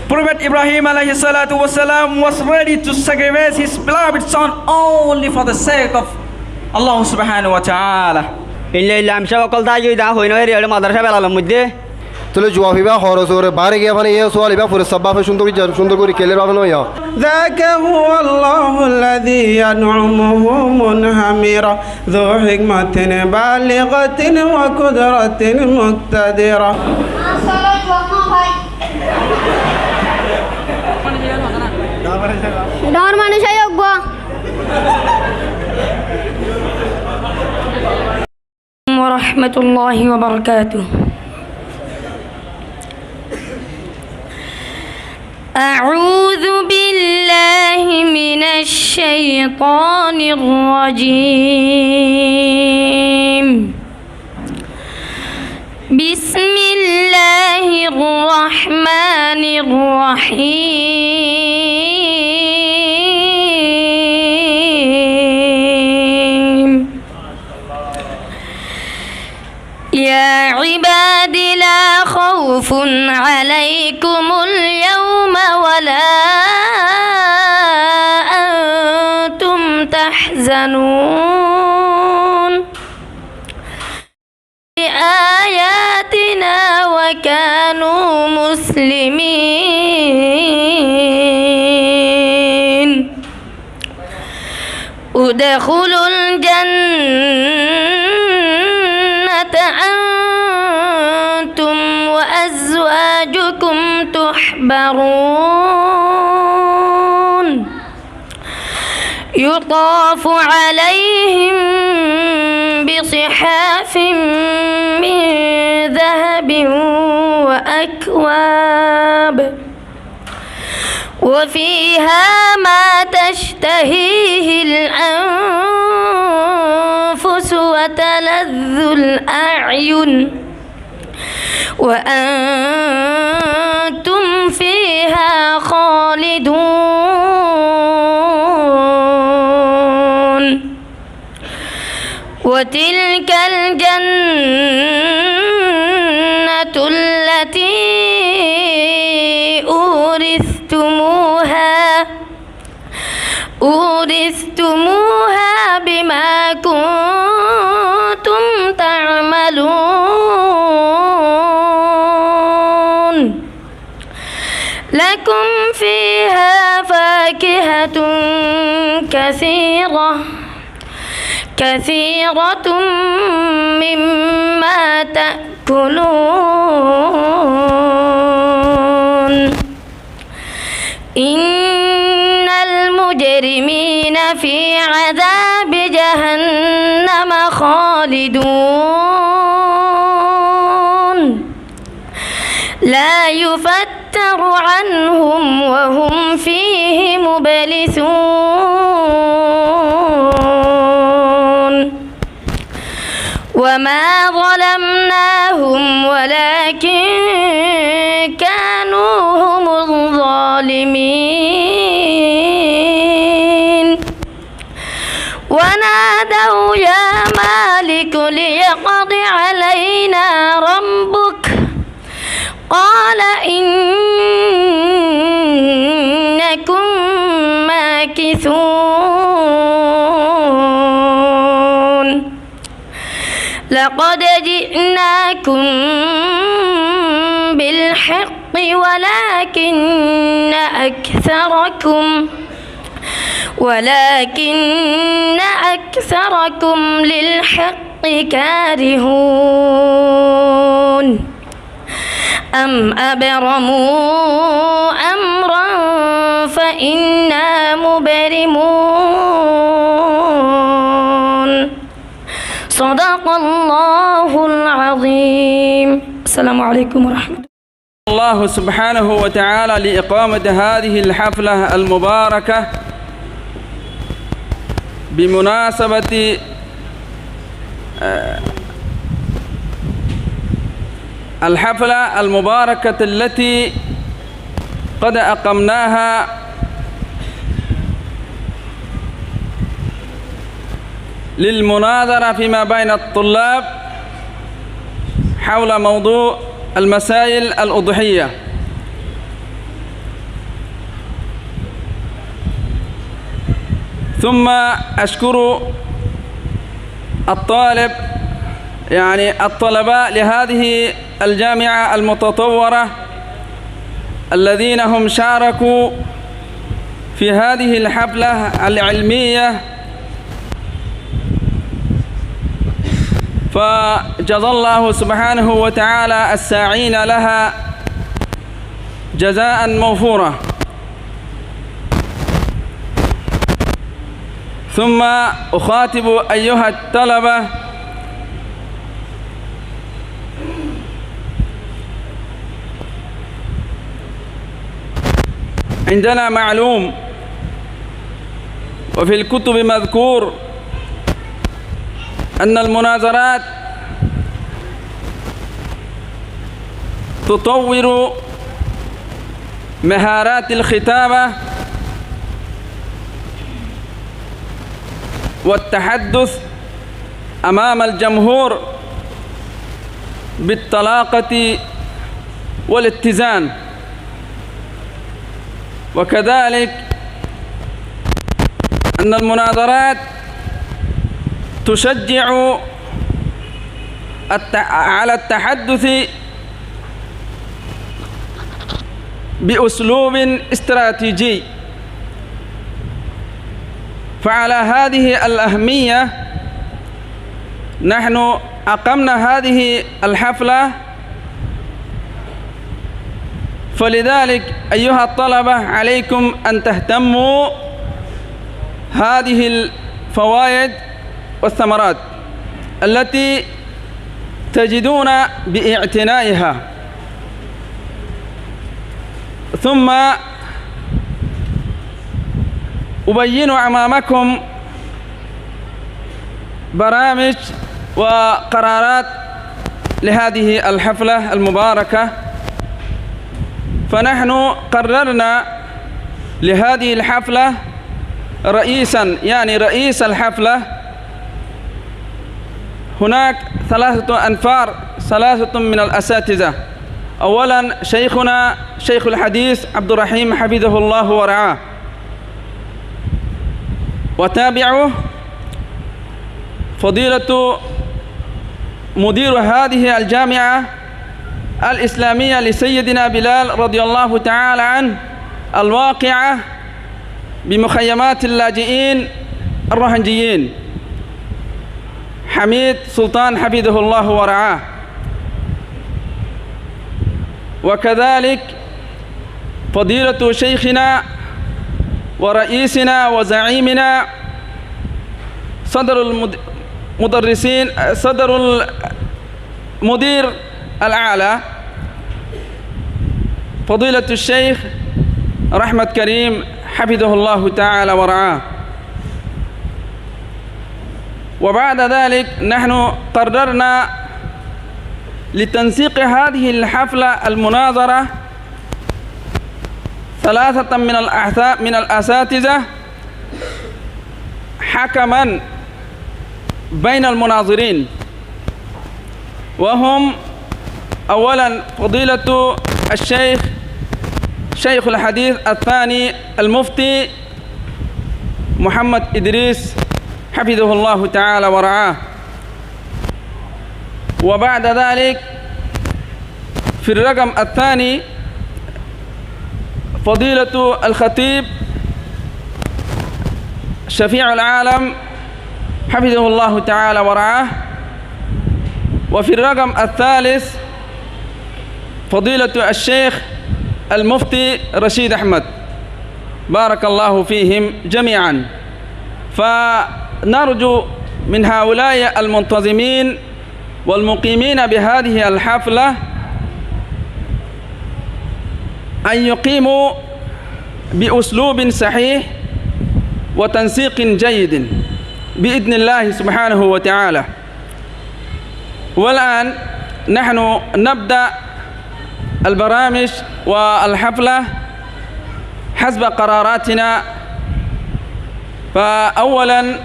Prophet Ibrahim alayhi salatu wasalam was ready to sacrifice his beloved son only for the sake of Allah subhanahu wa ta'ala. ইল্লা ইল্লা আমশা অকল তাই দা হইনো এর মাদ্রাসা বেলালার মধ্যে তাহলে জওয়াবিবা খরচ করে বাইরে গিয়ে মানে এই সোয়ালিবা পুরো সবাবে সুন্দর করে কেলের ভাবে নয় ذاك هو الله الذي ينعمه منهمرا ذو حكمة بالغة وقدرة مقتدرة ডর মানুষ আয়োগ্য ورحمة الله وبركاته. أعوذ بالله من الشيطان الرجيم. بسم الله الرحمن الرحيم. يا عباد لا خوف عليكم اليوم ولا أنتم تحزنون بآياتنا وكانوا مسلمين. ادخلوا الجنة أنتم وأزواجكم تحبرون يطاف عليهم بصحاف من ذهب وأكواب وفيها ما تشتهيه الأنفس وتلذ الأعين وأنتم فيها خالدون. وتلك الجنة التي أورثتموها بما كنتم تعملون. لكم فيها فاكهة كثيرة مما تأكلون. إن المجرمين في عذاب جهنم خالدون لا يفتر عنهم وهم فيه مبلسون. وما ظلمناهم ولكن كانوا هم الظالمين. ونادوا يا مالك ليقض علينا ربك قال إنكم ماكثون. لقد جئناكم بالحق ولكن أكثركم للحق كارهون. أم أبرموا أمرا فإنا مبرمون. صدق الله العظيم. السلام عليكم ورحمة الله. الله سبحانه وتعالى لإقامة هذه الحفلة المباركة بمناسبة الحفلة المباركة التي قد أقمناها للمناظرة فيما بين الطلاب حول موضوع المسائل الأضحية. ثم أشكر الطلبة لهذه الجامعة المتطورة الذين هم شاركوا في هذه الحفلة العلمية، فجزى الله سبحانه وتعالى الساعين لها جزاء موفورا. ثم أخاطب أيها الطلبة عندنا معلوم وفي الكتب مذكور أن المناظرات تطور مهارات الخطابة والتحدث أمام الجمهور بالطلاقة والاتزان، وكذلك أن المناظرات تشجع على التحدث بأسلوب استراتيجي. فعلى هذه الأهمية نحن أقمنا هذه الحفلة، فلذلك أيها الطلبة عليكم أن تهتموا هذه الفوائد والثمرات التي تجدون باعتنائها. ثم أبين أمامكم برامج وقرارات لهذه الحفلة المباركة. فنحن قررنا لهذه الحفلة رئيسا، يعني رئيس الحفلة هناك ثلاثة من الأساتذة. أولا شيخنا شيخ الحديث عبد الرحيم حفظه الله ورعاه، وتابعه فضيلة مدير هذه الجامعة الإسلامية لسيدنا بلال رضي الله تعالى عنه الواقعة بمخيمات اللاجئين الروهنجيين، حميد سلطان حفظه الله ورعاه. وكذلك فضيلة شيخنا ورئيسنا وزعيمنا صدر المدير الأعلى فضيلة الشيخ رحمة كريم حفظه الله تعالى ورعاه. وبعد ذلك نحن قررنا لتنسيق هذه الحفلة المناظرة ثلاثة من الأساتذة حكما بين المناظرين، وهم أولا فضيلة الشيخ شيخ الحديث الثاني المفتي محمد إدريس حفظه الله تعالى ورعاه. وبعد ذلك في الرقم الثاني فضيلة الخطيب شفيع العالم حفظه الله تعالى ورعاه. وفي الرقم الثالث فضيلة الشيخ المفتي رشيد أحمد، بارك الله فيهم جميعا. فنرجو من هؤلاء المنتظمين والمقيمين بهذه الحفلة أن يقيموا بأسلوب صحيح وتنسيق جيد بإذن الله سبحانه وتعالى. والآن نحن نبدأ البرامج والحفلة حسب قراراتنا. فأولا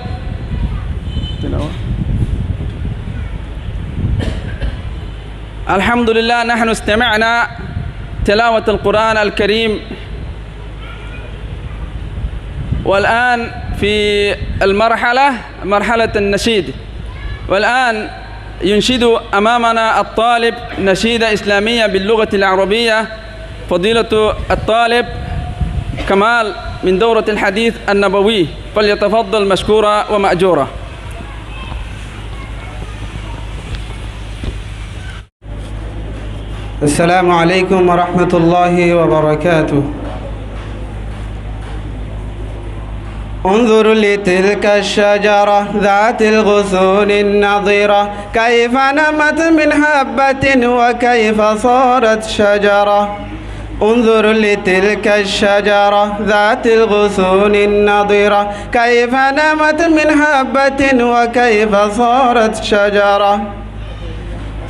الحمد لله نحن استمعنا تلاوة القرآن الكريم والآن في مرحلة النشيد. والآن ينشد أمامنا الطالب نشيدة إسلامية باللغة العربية فضيلة الطالب كمال من دورة الحديث النبوي، فليتفضل مشكورا ومأجورا. السلام عليكم ورحمة الله وبركاته. انظر لتلك الشجرة ذات الغصون النضرة، كيف نمت من حبة وكيف صارت شجرة. انظر لتلك الشجرة ذات الغصون النضرة، كيف نمت من حبة وكيف صارت شجرة.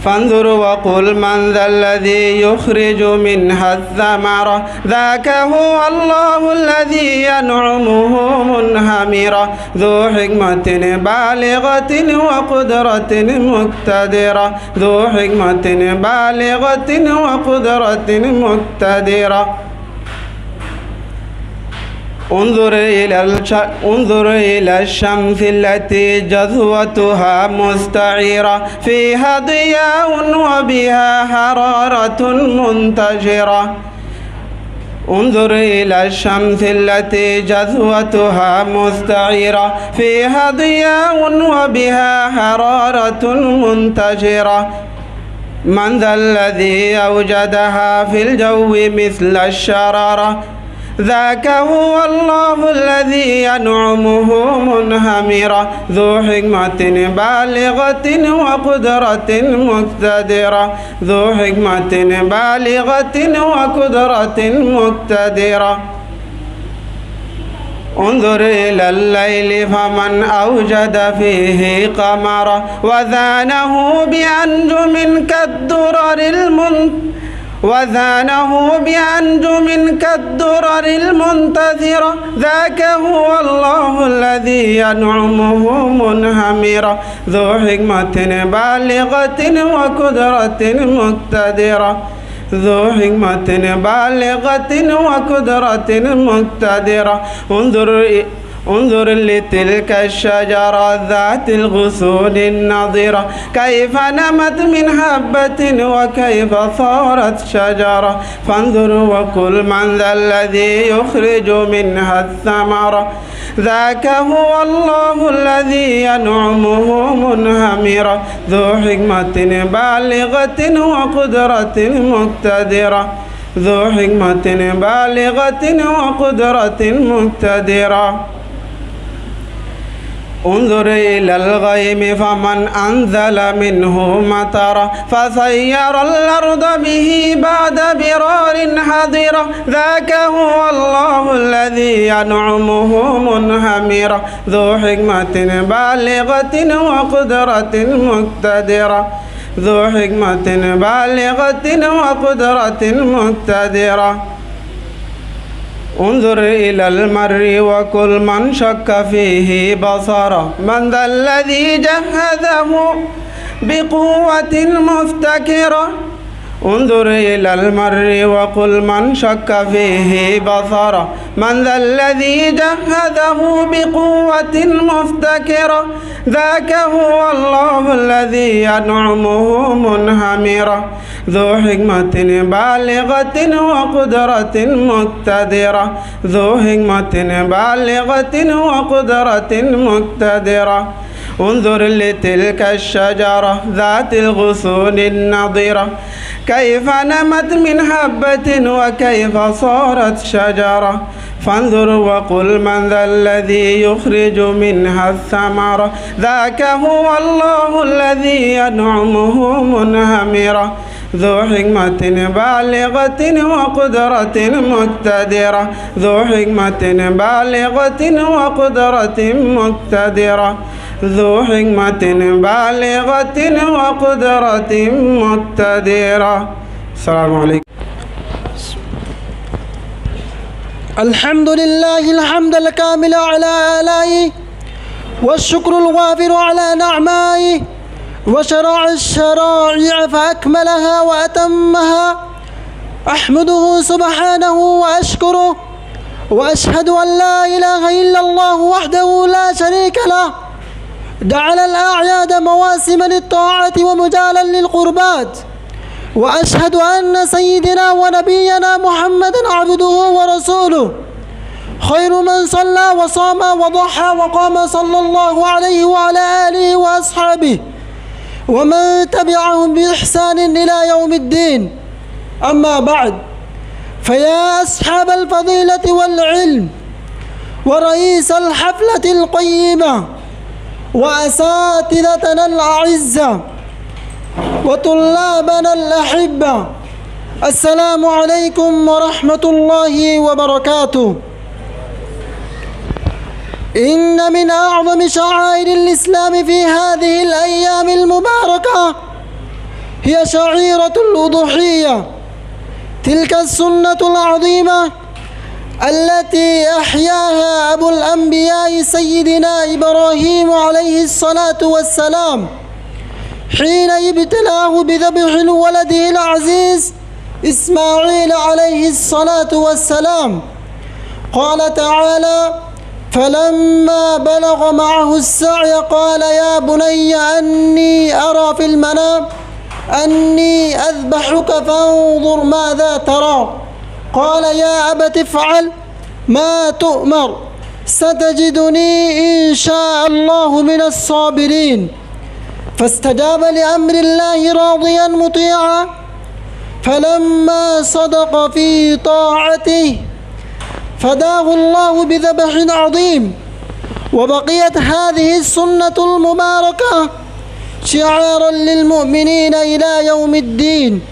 فانظر وقل من ذا الذي يخرج منها الثمرة، ذاك هو الله الذي ينعمه منهمرة، ذو حكمة بالغة وقدرة مقتدرة، ذو حكمة بالغة وقدرة مقتدرة. انظر إلى الشمس التي جذوتها مستعيرة، فيها ضياء وبها حرارة منتشرة. انظر إلى الشمس التي جذوتها مستعيرة، فيها ضياء وبها حرارة منتشرة. من ذا الذي أوجدها في الجو مثل الشرارة، ذاك هو الله الذي ينعمه منهمرة، ذو حكمة بالغة وقدرة مقتدرة، ذو حكمة بالغة وقدرة مقتدرة. انظر إلى الليل فمن أوجد فيه قمرا، وزانه بأنجم كالدرر المنتثرة، ذاك هو الله الذي ينعمه منهمرة، ذو حكمة بالغة وقدرة مقتدرة، ذو حكمة بالغة وقدرة مقتدرة. انظر لتلك الشجرة ذات الغصون النضرة، كيف نمت من حبة وكيف صارت شجرة. فانظر وقل من ذا الذي يخرج منها الثمرة، ذاك هو الله الذي ينعمه منهمرة، ذو حكمة بالغة وقدرة مقتدرة، ذو حكمة بالغة وقدرة مقتدرة. انظر إلى الغيم فمن أنزل منه مطرا، فسير الأرض به بعد برار حضرا، ذاك هو الله الذي ينعمه منهمرا، ذو حكمة بالغة وقدرة مقتدرة، ذو حكمة بالغة وقدرة مقتدرة. انظر إلى المر وكل من شك فيه بصرا، من ذا الذي جهزه بقوة مفتكرة. انظر إلى المر وقل من شك فيه بصرا، من ذا الذي جهزه بقوة مفتكرة، ذاك هو الله الذي ينعمه منهمرة، ذو حكمة بالغة وقدرة مقتدرة، ذو حكمة بالغة وقدرة مقتدرة. انظر لتلك الشجرة ذات الغصون النضرة، كيف نمت من حبة وكيف صارت شجرة. فانظر وقل من ذا الذي يخرج منها الثمرة، ذاك هو الله الذي ينعمه منهمرة، ذو حكمة بالغة وقدرة مقتدرة، ذو حكمة بالغة وقدرة مقتدرة، ذو حكمة بالغة وقدرة مقتدرة. السلام عليكم. الحمد لله الحمد الكامل على آلائه، والشكر الوافر على نعمائه، وشرع الشرائع فأكملها وأتمها. أحمده سبحانه وأشكره وأشهد أن لا إله إلا الله وحده لا شريك له جعل الأعياد مواسم للطاعة ومجالا للقربات. وأشهد أن سيدنا ونبينا محمدا عبده ورسوله خير من صلى وصام وضحى وقام صلى الله عليه وعلى آله وأصحابه ومن تبعهم بإحسان إلى يوم الدين. أما بعد، فيا أصحاب الفضيلة والعلم ورئيس الحفلة القيمة وأساتذتنا الأعزة وطلابنا الأحبة، السلام عليكم ورحمة الله وبركاته. إن من أعظم شعائر الإسلام في هذه الأيام المباركة هي شعيرة الأضحية، تلك السنة العظيمة التي أحياها أبو الأنبياء سيدنا إبراهيم عليه الصلاة والسلام حين ابتلاه بذبح ولده العزيز إسماعيل عليه الصلاة والسلام. قال تعالى: فلما بلغ معه السعي قال يا بني أني أرى في المنام أني أذبحك فانظر ماذا ترى. قال يا أبت افعل ما تؤمر ستجدني إن شاء الله من الصابرين. فاستجاب لأمر الله راضيا مطيعا، فلما صدق في طاعته فداه الله بذبح عظيم. وبقيت هذه السنة المباركة شعارا للمؤمنين إلى يوم الدين.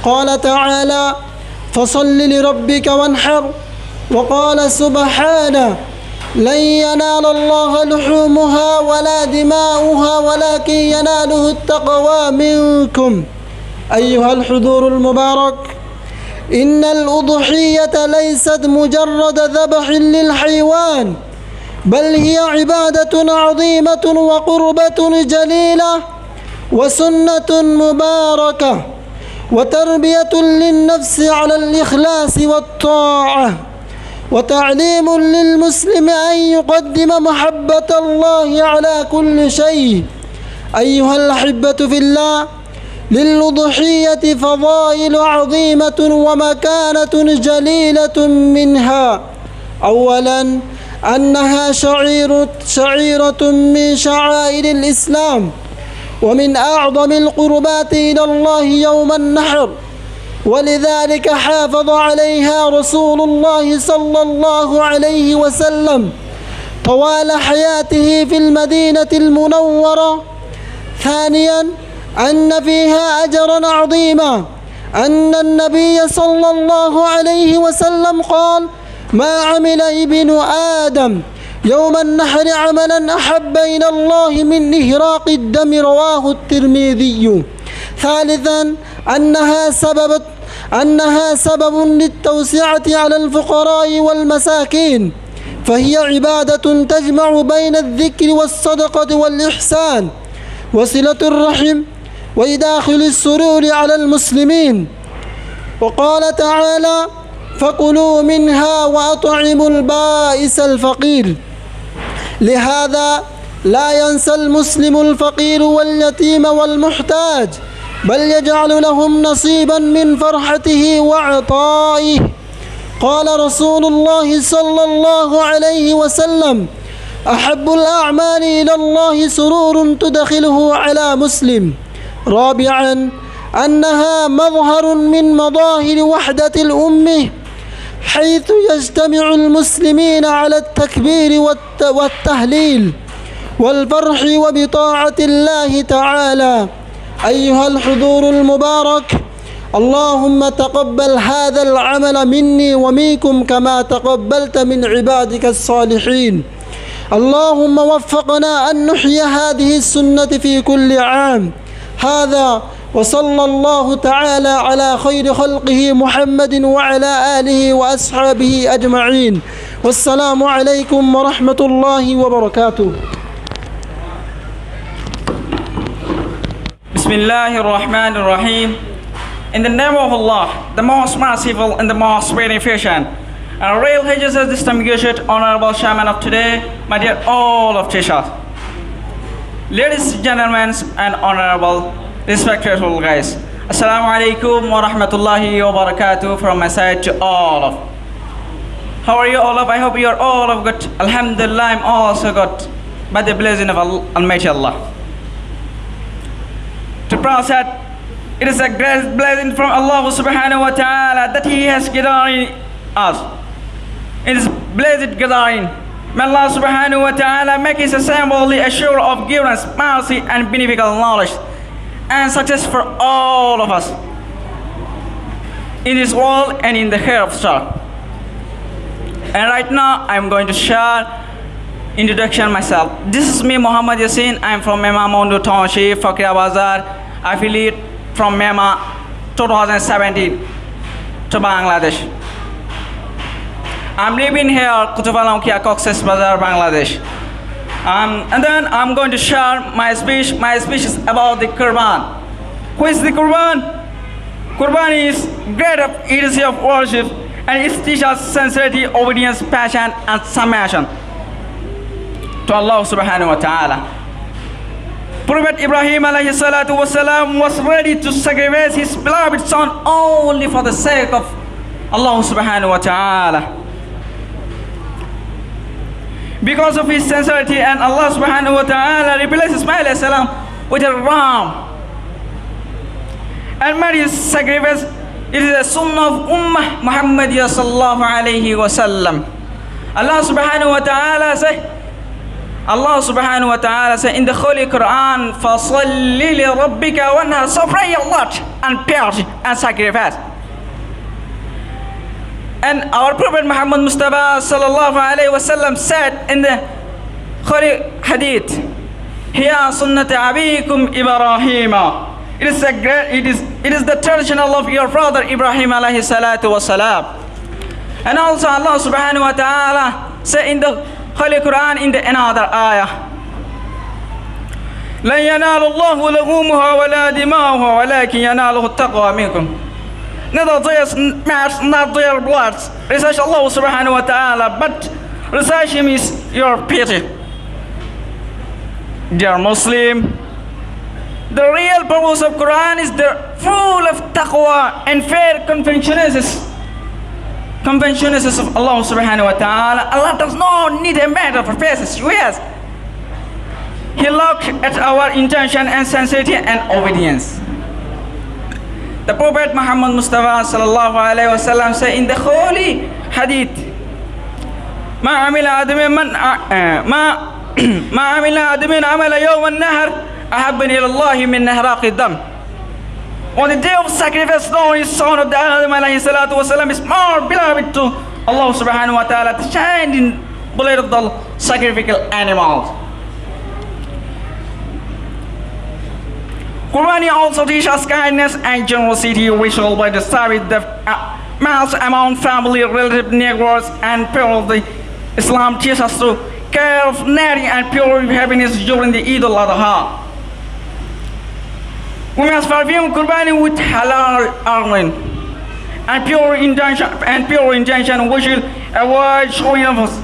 قال تعالى: فصل لربك وانحر. وقال سبحانه: لن ينال الله لحومها ولا دماؤها ولكن يناله التقوى منكم. أيها الحضور المبارك، إن الأضحية ليست مجرد ذبح للحيوان، بل هي عبادة عظيمة وقربة جليلة وسنة مباركة وتربية للنفس على الإخلاص والطاعة، وتعليم للمسلم أن يقدم محبة الله على كل شيء. أيها الأحبة في الله، للأضحية فضائل عظيمة ومكانة جليلة، منها: أولا أنها شعيرة من شعائر الإسلام، ومن أعظم القربات إلى الله يوم النحر، ولذلك حافظ عليها رسول الله صلى الله عليه وسلم طوال حياته في المدينة المنورة. ثانيا أن فيها أجرا عظيما، أن النبي صلى الله عليه وسلم قال: ما عمل ابن آدم يوم النحر عملا أحب إلى الله من إهراق الدم، رواه الترمذي. ثالثا أنها سبب للتوسعة على الفقراء والمساكين، فهي عبادة تجمع بين الذكر والصدقة والإحسان وصلة الرحم وإداخل السرور على المسلمين. وقال تعالى: فكلوا منها وأطعموا البائس الفقير. لهذا لا ينسى المسلم الفقير واليتيم والمحتاج، بل يجعل لهم نصيبا من فرحته وعطائه. قال رسول الله صلى الله عليه وسلم: أحب الأعمال إلى الله سرور تدخله على مسلم. رابعا أنها مظهر من مظاهر وحدة الأمة، حيث يجتمع المسلمين على التكبير والتهليل والفرح وبطاعة الله تعالى. أيها الحضور المبارك، اللهم تقبل هذا العمل مني ومنكم كما تقبلت من عبادك الصالحين. اللهم وفقنا أن نحيي هذه السنة في كل عام. هذا وصلى الله تعالى على خير خلقه محمد وعلى آله وأصحابه أجمعين، والسلام عليكم ورحمة الله وبركاته. Bismillahir Rahmanir Rahim. In the name of Allah, the most merciful and the most beneficent, And real Hajjus is distinguished honorable shaman of today, my dear all of Cheshire. Ladies, gentlemen, and honorable, respectful guys. Assalamu alaikum wa rahmatullahi wa barakatuh from my side to all of. How are you all of? I hope you are all of good. Alhamdulillah, I'm also good by the blessing of Almighty Allah. To pronounce that it is a great blessing from Allah subhanahu wa ta'ala that He has given us. It is blessed gathering. May Allah subhanahu wa ta'ala make His assembly a sure of forgiveness, mercy and beneficial knowledge and success for all of us in this world and in the hereafter. And right now I'm going to share introduction myself. This is me, Muhammad Yassin. I'm from Mema Mondo Township, Fakir Bazar, affiliate from Mema 2017 to Bangladesh. I'm living here, Kutubalamkia, Cox's Bazar, Bangladesh. And then I'm going to share my speech. My speech is about the Qurban. Who is the Qurban? Qurban is great agency of worship and it teaches sincerity, obedience, passion, and submission to Allah subhanahu wa ta'ala. Prophet Ibrahim alayhi salatu wasalam was ready to sacrifice his beloved son only for the sake of Allah subhanahu wa ta'ala. Because of his sincerity, and Allah subhanahu wa ta'ala replaced Ismail alayhi salam with a ram and made his sacrifice. It is a sunnah of Ummah Muhammadiyya sallallahu alayhi wa sallam. Allah subhanahu wa ta'ala say in the Holy Quran, فَصَلِّ لِرَبِّكَ وَانْهَرْ. So pray a lot and purge and sacrifice. And our Prophet Muhammad Mustafa sallallahu alayhi wasallam said in the Holy Hadith, "Hiya sunnat abikum Ibrahim." It is the traditional of your father Ibrahim alayhi salatu wasalam. And also Allah subhanahu wa ta'ala say in the Holy Quran in the another ayah, "لَن يَنَالَ اللَّهُ لُحُومُهَا وَلَا دِمَاؤُهَا وَلَكِنْ يَنَالُهُ التَّقْوَى مِنكُمْ." Neither theirs match nor their bloods, research Allah subhanahu wa ta'ala, but research Him is your pity. Dear Muslim, the real purpose of Quran is the full of taqwa and fair conventionalities of Allah subhanahu wa ta'ala. Allah does not need a matter for faces. Yes, He looks at our intention and sincerity and obedience. The Prophet Muhammad Mustafa sallallahu alayhi wa sallam say in the Holy Hadith, ما عمل آدم عمل يوم النهر أحبني إلى الله من نهراق الدم. On the day of sacrifice, no his son of the Adam alayhi salatu wasalam is more beloved to Allah subhanahu wa ta'ala, the shining blood of the sacrificial animals. Quran also teaches kindness and generosity, which will be distributed the mass among family, relative, neighbors, and people. The Islam teaches us to care of needy and pure happiness during the Eid al-Adha. We must perform Quran with halal earning and pure intention, which will avoid showing off.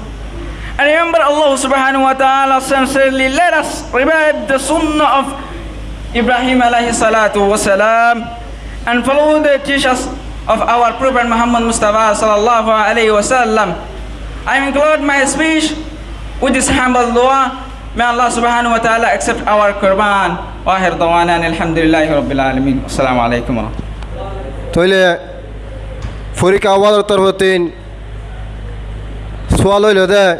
And remember Allah subhanahu wa ta'ala sincerely let us revive the sunnah of Ibrahim alayhi salatu wasalam and follow the teachings of our Prophet Muhammad Mustafa sallallahu alayhi wasallam. I include my speech with this humble dua. May Allah subhanahu wa ta'ala accept our Qurban. Wa akhir dawana alhamdulillahi rabbil alamin. Assalamu alaikum wa rahmatullahi. Toile Furika Awad Tarhutin Swallow Lode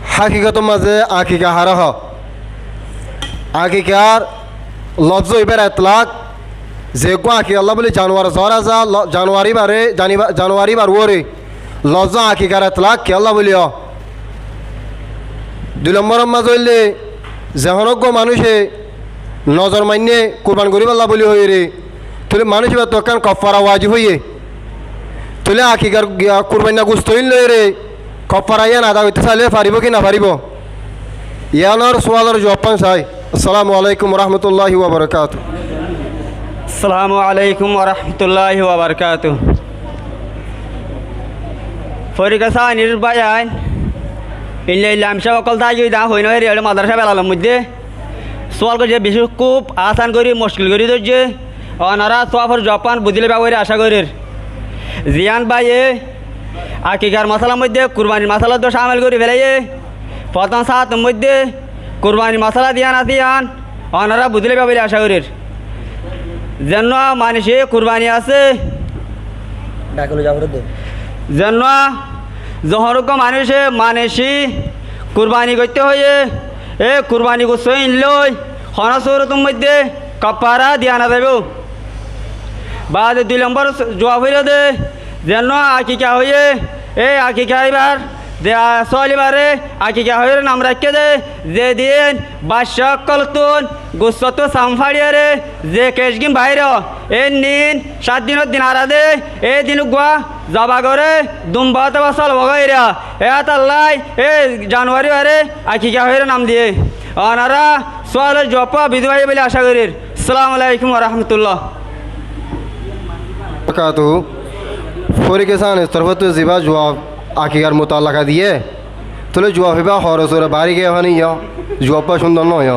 Hakikatumaze Akika Haraha আকিকার লফজ ইবার ইতলাক যে গো আকি আল্লাহ বলে জানুয়ার জরাজা জানুয়ারি বার ওরে লফজ আকিকার ইতলাক কি আল্লাহ বলিও দুই নম্বর মাঝলে যেহনজ্ঞ মানুষে নজর মাইনে কুরবান করিব আল্লাহ বলি হই রে তুলে মানুষ বা তকান কফারা ওয়াজিব হইয়ে তুলে আকিকার কুরবানা গুস্ত হইলে রে কফারা ইয়া না আদা হইতে চাইলে পারিব কি না পারিব ইয়ানোর সোয়ালের জবাব পান চাই আসসালামু আলাইকুম রহমতুল্লাহি ওয়া বারাকাতুহু আসসালামু আলাইকুম ওয়া রাহমাতুল্লাহি ওয়া বারাকাতুহু ফরিকা সাহানির বায়ান ইল্লা ইল্লা আমি সকল তাই দা হই না রে মাদ্রাসা বেলালাম মধ্যে সোয়াল করে বেশি খুব আসান করি মুশকিল করি ধরছে অনারা সোয়াফর জপান বুঝলে ব্যবহারে আশা করির জিয়ান ভাইয়ে আকিকার মশলার মধ্যে কুরবানির মশলা তো সামিল করে ফেলাইয়ে প্রথম সাতের মধ্যে কুরবানির মশলা দিয়ান আসিয়ান অনারা বুঝলে ব্যবহারে আশা করির যেন মানুষে কুরবানি আছে যেন যহরক মানুষে কুরবানি করতে হয়ে এ কুরবানি করছে লই হনসরতুর মধ্যে কপারা দিয়া না দেব বাদ 2 নম্বর জবাব হইল দে যেন আকিকা হয়ে এ আকিকা এবার চলিবারে আকিকা হয়ে নাম রাখে দে যেদিন বাদশাহ কলতুন গুসত সামফাড়িয়ারে যে কেশগিম বাইর এ নিন 7 দিনের দিন আরা দে এ দিন গুয়া যাবা করে দুম্বাত বসল বগাইরা এ আল্লাহ এ জানুয়ারি বারে আকিকা হয়ে নাম দিয়ে অনারা সোয়াল জপা বিধবাই বলে আশা করির আসসালামু আলাইকুম ওয়া রাহমাতুল্লাহ কাতু ফরিকে সান তরফত জিবা জবাব আকিকার মোতাল্লাকা দিয়ে তাহলে জবাব হিবা হরসরে বাড়ি গিয়ে ওখানে ইয়া জবাবটা সুন্দর নয়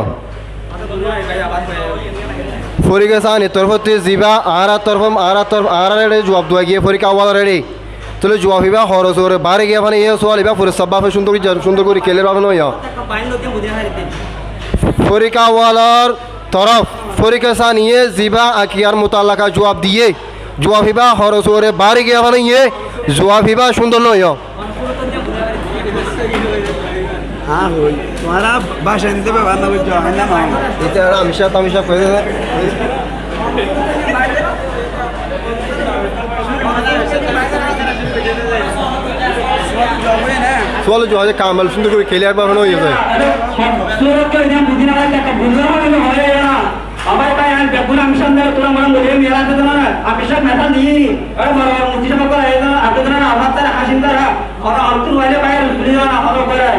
ফরিকে সান তরফত জিবা আরা জবাব দোয়া গিয়ে ফরিকা আওয়াল রেডি তাহলে জবাব হিবা হরসরে বাড়ি গিয়ে ওখানে ইয়ে সোয়াল হিবা ফুরে সব্বাফে সুন্দর করে কেলে পাবে নয় ফরিকা ওয়ালার তরফ ফরিকা সান ইয়ে জিবা আকিকার মোতাল্লাকা জবাব দিয়ে জবাব হিবা হরসরে বাড়ি গিয়ে ওখানে ইয়ে জবাব হিবা সুন্দর নয় तुम्हारा भाषा हिंदी में बात ना कुछ है ना माँ এটা আমিষা তামিষা করে সোয়াল जो है कामल सुंदर করে খেলে আর পাবে নয় যায় সুরত করে দিন বুঝিনা একটা বুঝরা হলো হয়ে না আমার ভাই আমি বেগুন আমি সন্দেহ তোরা মনে বলে মেলা দিতে না আমি সব মেটা দিই আরে বড় মুক্তি সব করে না আদত না আবার তার হাসিন তারা আর আলতুর বাইরে বাইরে বুঝি না হলো করে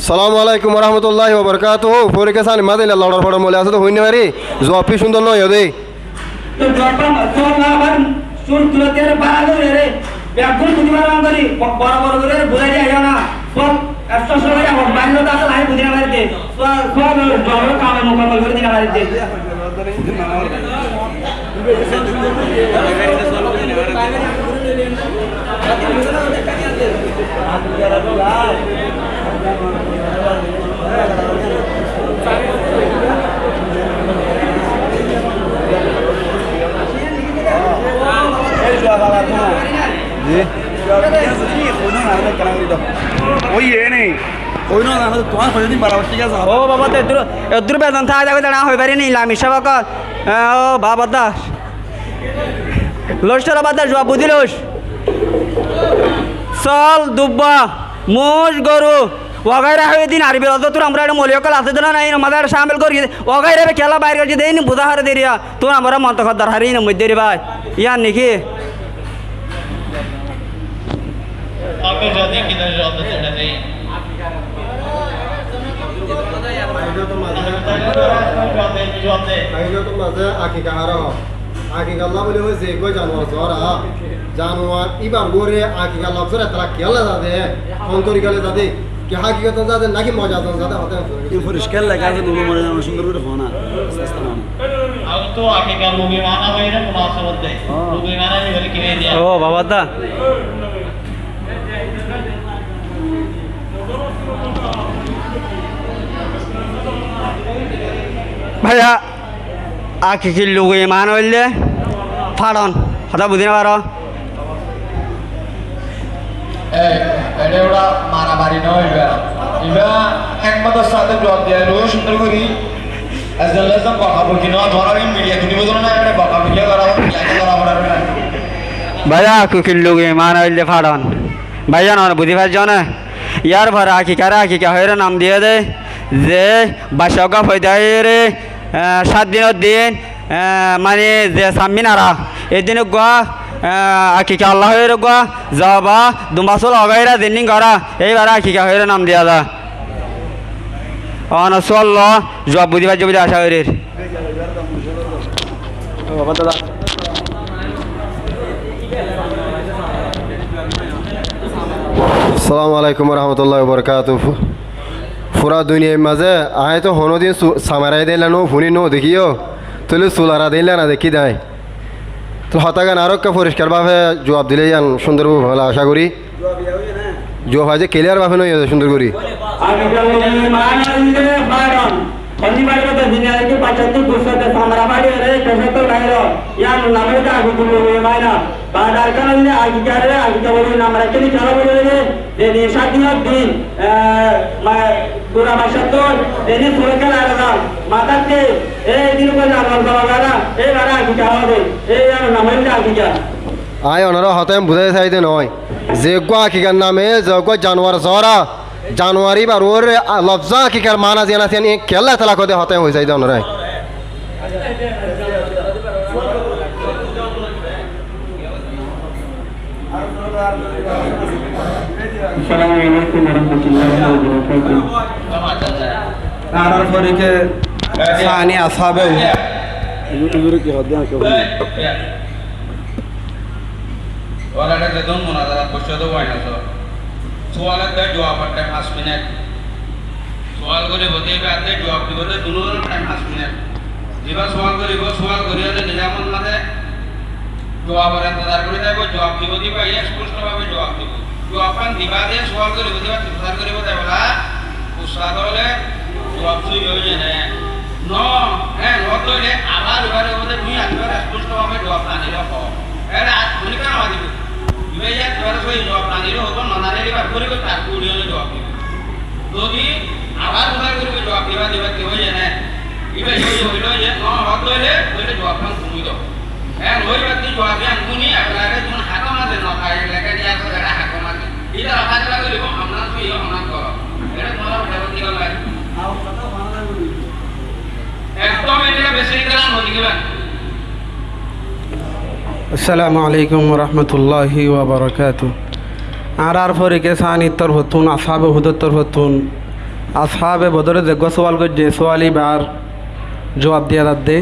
সালামু আলাইকুম ওয়া রাহমাতুল্লাহি ওয়া বারাকাতুহু ফরিকে সান মাদিনা লড়র ফড় মলে আছে তো হইনে পারি জবাব সুন্দর নয় দে তো জপা তো না বান সুর তুলতে রে বাড়ালো রে বেগুন বুঝিবার করি বড় বড় করে বুঝাই যায় না সব একশো সবাই আমার বাড়িতে আছে লাই বুঝিনা বাড়িতে সব জড় কামে মোকাবেলা করে দিনা বাড়িতে वही है नहीं कोई ना ना तुम्हारा कोई नहीं बराबर ठीक है साहब ও বাবা তো এদুর বেতন থাকা যাবে দাঁড়া হয়ে পারি নি লামি সবাকল ও বাবা দাস লোসটা বাবা দাস জবাব বুঝিলোস চল দুব্বা মোষ গরু ওগাইরা হয়ে দিন আরবি অত তোর আমরা একটা মলিয়কল আছে না নাই আমাদের সামিল করি ওগাইরা খেলা বাইরে করছি দেয়নি বুধা হারে দেরিয়া তোর আমরা মন্তখদ্দার হারি না মধ্যে রে ভাই ইয়ার নাকি आपको जाते किधर जॉब चढ़ा नहीं আকিকা হারা আকিকা আল্লাহ বলে হয়েছে গো জানোয়ার জরা জানোয়ার ইবার গোরে আকিকা আল্লাহ জরা তারা কেলা যাবে অন্তরি গেলে যাবে কি হাকিকত যাবে নাকি মজা যাবে হতে ये परिष्कार लगा के दोनों मरे जाना सुंदर করে होना अब तो आगे का मूवी माना हुआ है ना मुनासिबत है मूवी माना भी बोले किने दिया ও বাবা দা ভাইয়া আকি কি লোক ইমান হইলে ফাড়ন হতা বুঝি না পারো এটা ওরা মারামারি নয় এবার একমাত্র সাথে জবাব দেয় রোজ সুন্দর করি আজকাল বকাবকি নয় ধরা মিডিয়া তুমি বোঝো না এটা বকাবকি করা হবে ভাইয়া আকি কি লোক ইমান হইলে ফাড়ন ভাইয়া না বুঝি পারছ না ইয়ার ভরা আকি কারা আকি কা হয়ে নাম দিয়ে দে যে বাসকা ফয়দায় রে 7 দিনের দিন মানে যে সামিনারা এদিন গোয়া আকিকা আল্লাহ হয়ে গোয়া যাবা দুমাসল অগাইরা দিন করা এইবার আকিকা হয়ে নাম দিয়া দা অনসল জব বুঝিবার জব আশা করি বাবা দাদা আসসালামু আলাইকুম রহমতুল্লাহ বরকাত পুরা দুনিয়ার মাঝে আয় তো হনোদিন সামারাই দিলে নো ফুনি নো দেখিও তুলে চুলারা দিলে না দেখি দেয় তো হতাগান আরো পরিষ্কারভাবে জবাব দিলে যান সুন্দর ভালো আশা করি জবাব আছে ক্লিয়ারভাবে নয় সুন্দর করি আয় ওনারা হতায় বুঝাই চাইতে নয় যে আকিকার নামে যে জানোয়ার জরা জানুয়ারি বা রোর লফজা আকিকার মানা জানা তেন কেলা তালা কদে হতায় হয়ে যাইতে ওনারাই আরার ফরিকে সানি আসহাবে ওরা যে দন মুনাজারা বসে তো হয় না তো সোয়ালের দে জবাব টাইম 5 মিনিট সোয়াল করে বতে আদে জবাব দিবতে দুনোর টাইম 5 মিনিট যেবা সোয়াল করিলে নিজামত মাঝে জবাবের ইন্তজার করে যাইব জবাব দিবা স্পষ্টভাবে জবাব দিব জবাব দিবা দিয়ে সোয়াল করে বতে ইন্তজার করে বতে বলা উস্তাদ হলে জবাব সুই হয়ে যায় ন হ্যাঁ নত হইলে আবার এবারে বতে তুমি একবার স্পষ্টভাবে জবাব না দিলে হয় এর আজ মনে কেন দিব ইবেয়া তোর সই জবাব না দিলে হতো না নারে এবার করে তার কুড়িয়ে জবাব দিব যদি আবার উদার করে জবাব দিবা কি হয়ে যায় না ইবে হইলো যে ন হত হইলে জবাব পান তুমি দাও হ্যাঁ ওই ব্যক্তি জবাব দেন তুমি একবারে তুমি হাত মাঝে ন খাই লেখা দিয়া তো এটা হাত মাঝে এটা রাখা লাগা করিব আমরা সই আমরা করো এটা তোমার ব্যবস্থা দিও না একদম এটা বেশি কালাম হয়ে গেল আসসালামু আলাইকুম রহমতুল্লাহি ওয়াবারাকাতু আর ফরিকে সানি তরফতুন আসহাবে হুদুর তরফতুন আসহাবে বদরে যে সওয়াল করছে সোয়ালি বার জবাব দিয়ে দে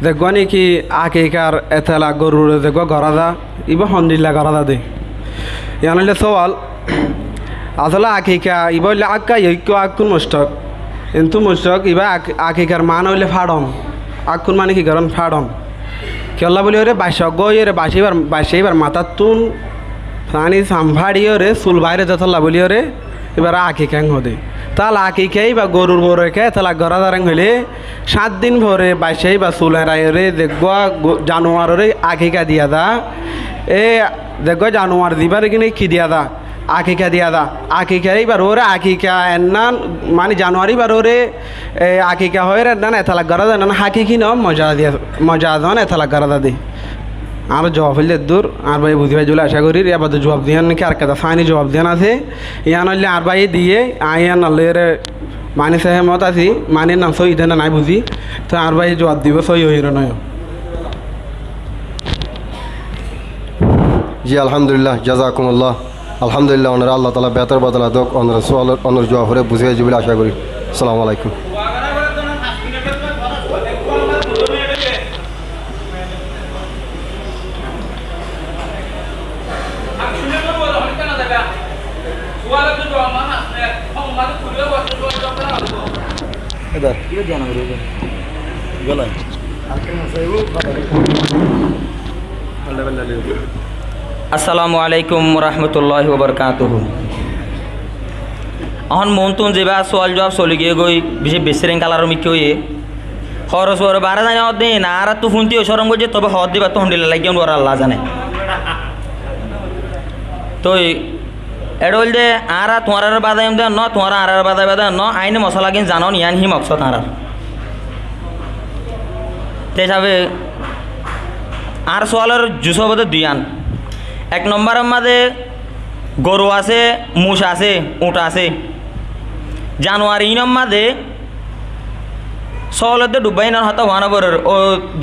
দেখবানি কি আকিকার এতলা গরুর দেখো গরাদা ইবা হন্দিল্লা গরাদা দে ইয়ানলে সওয়াল আসলে আকিকা ইবা হইলে আক্কা ইকো আকুন মুস্তাক কিন্তু মুস্তাক ইবা আকিকার মান হইলে ফাড়ম আকুন মানে কি গরম ফাড়ম কেলা বলি ওরে বাসজ্ঞ রে বাসিবার মাথার তুন প্রাণী সাম্ভাড়িও রে চুল বাইরে যতলা বলি ওরে এবার আঁকি ক্যাং হদে তাল আঁকি খেয়ে বা গরুর বড়কে তালা গড়া দারাং হইলে 7 দিন ভরে বাসাই বা চুল হেরাইরে দেখব জানোয়ারে আঁকিকা দিয়া দা এ দেখব জানোয়ার দিবার কিনে কি দিয়া দা আঁকিকা দিয়া দা আঁকিকা এবার ওরে আঁকিকা এনান মানে জানুয়ারি বার ওরে আঁকিকা হয়ে রে না এতলা গড়া দেন না হাঁকি কি নাম মজা দেন এতলা গড়া দে আর জবাব হইলে দূর আর ভাই বুঝি ভাই জুলে আশা করি এবার জবাব দিয়ে নাকি আর কথা ফাইনি জবাব দেন আছে ইয়ান হইলে আর ভাই দিয়ে আইয়ান হলে মানে সেহেমত আছি মানে নাম সই দেন নাই বুঝি তো আর ভাই জবাব দিব সই হইর নয় জি আলহামদুলিল্লাহ জাজাকুমুল্লাহ আলহামদুলিল্লাহ ওনারা আল্লাহ তালা বেতর বদলা দোক ওনারা সোয়াল ওনার জবাব করে বুঝে যাবে আশা করি আসসালামু আলাইকুম আসসালামু আলাইকুম রহমতুল্লাহ বরকাতুহু এখন মন তুন যেবা সোয়াল জবাব চলি গিয়ে গই বেশি বেসরেং কালার মিকে হয়ে খরচ ওর বারা জানে দিন আর তো ফুনতি সরম করছে তবে হদ দিবা তখন দিলে লাগিয়ে ওর আল্লাহ জানে তো এটা বল যে আর তোমার বাদাই দেন ন তোমার আর বাদাই বাদাই ন আইনে মশলা কিন জানো ইয়ান হি মকসদ আর হিসাবে আর সোয়ালের জুসো বোধ দুইয়ান 1 নম্বরের মাঝে গরু আছে মুষ আছে উঁট আছে জানুয়ারি ইনম মাঝে সহলতে ডুবাই না হতা হওয়া পরে ও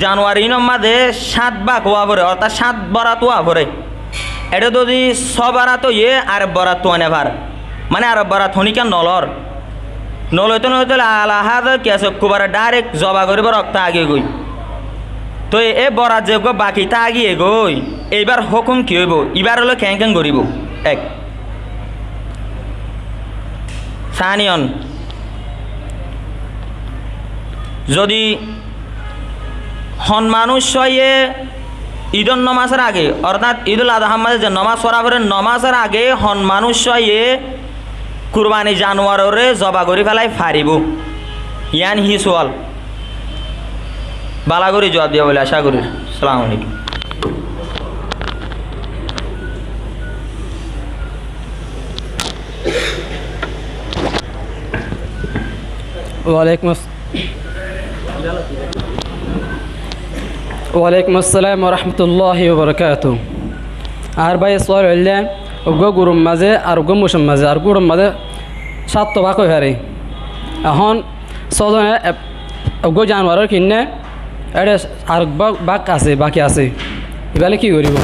জানুয়ারি ইনম মাঝে 7 ভাগ হওয়া পরে অর্থাৎ 7 বরাত হওয়া পরে এটা যদি 6 বরাত ইয়ে আর বরাত তো নেভার মানে আর বরাত হনিকা নলইতে আলাহাদ কেসে কুবার ডাইরেক্ট জবা করিব রক্ত আগে গই তো এ বরাত যে বাকি তা আগিয়ে গই এইবার হুকুম কি হইব এবার হলো ক্যাং ক্যাং করিব 1 সানিয়ন যদি হন মানুষ হয়ে ঈদুল নমাজের আগে অর্থাৎ ঈদুল আজহার মাঝে যে নমাজ পড়া পড়ে নমাজের আগে হন মানুষ হয়ে কুরবানি জানোয়ারে জবা করে ফেলাই ফারিব ইয়ান হি সোয়াল বালা করে জবাব দিয়া বলে আশা করি। আসসালামু আলাইকুম। ওয়ালাইকুম আসসালাম রহমতুল্লাহি ওবরাকাতু। আর ভাই সোয়াল হইলে ওগো গরুর মাঝে আর ওগো মুসুর মাঝে আর গরুর মাঝে 7 ভাগ হয়ে হারে এখন ছজনে ওগো জানোয়ারের কিনে এটা আর ভাগ আছে বাকি আছে এবারে কি করিব?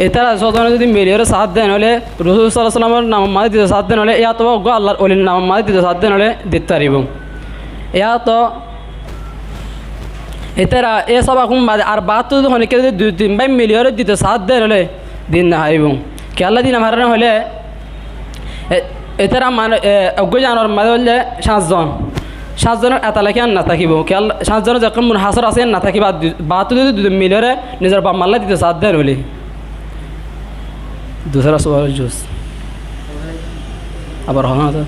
এটা ছজনে যদি মিলিয়ে সাথ দেন হলে রাসূল সাল্লাল্লাহু আলাইহি ওয়াসাল্লামের নাম মাঝে দিতে সাথ দেন হলে ইয়া তো ওগো আল্লাহর ওলির নাম মাঝে দিতে সাথ দেন হলে দিতে পারিব। ইয়া তো এতারা এ সব এখন আর বাদ তো অনেকে যদি 2-3 ভাই মিলিয়রে দিতে সাথ দেন হলে দিন না হারিব খেলা দিন আমার হলে এতারা মানে অজ্ঞ জানোয়ার মাঝে হলে 7 জনের এটা লেখে না থাকিব খেয়াল 7 জনের যখন মন হাসর আছে না থাকিব বাদ তো যদি 2 মিলিয়রে নিজের বাপ মাল্লা দিতে সাথ দেন হলে दूसरा सवाल জুস আবার হনা তো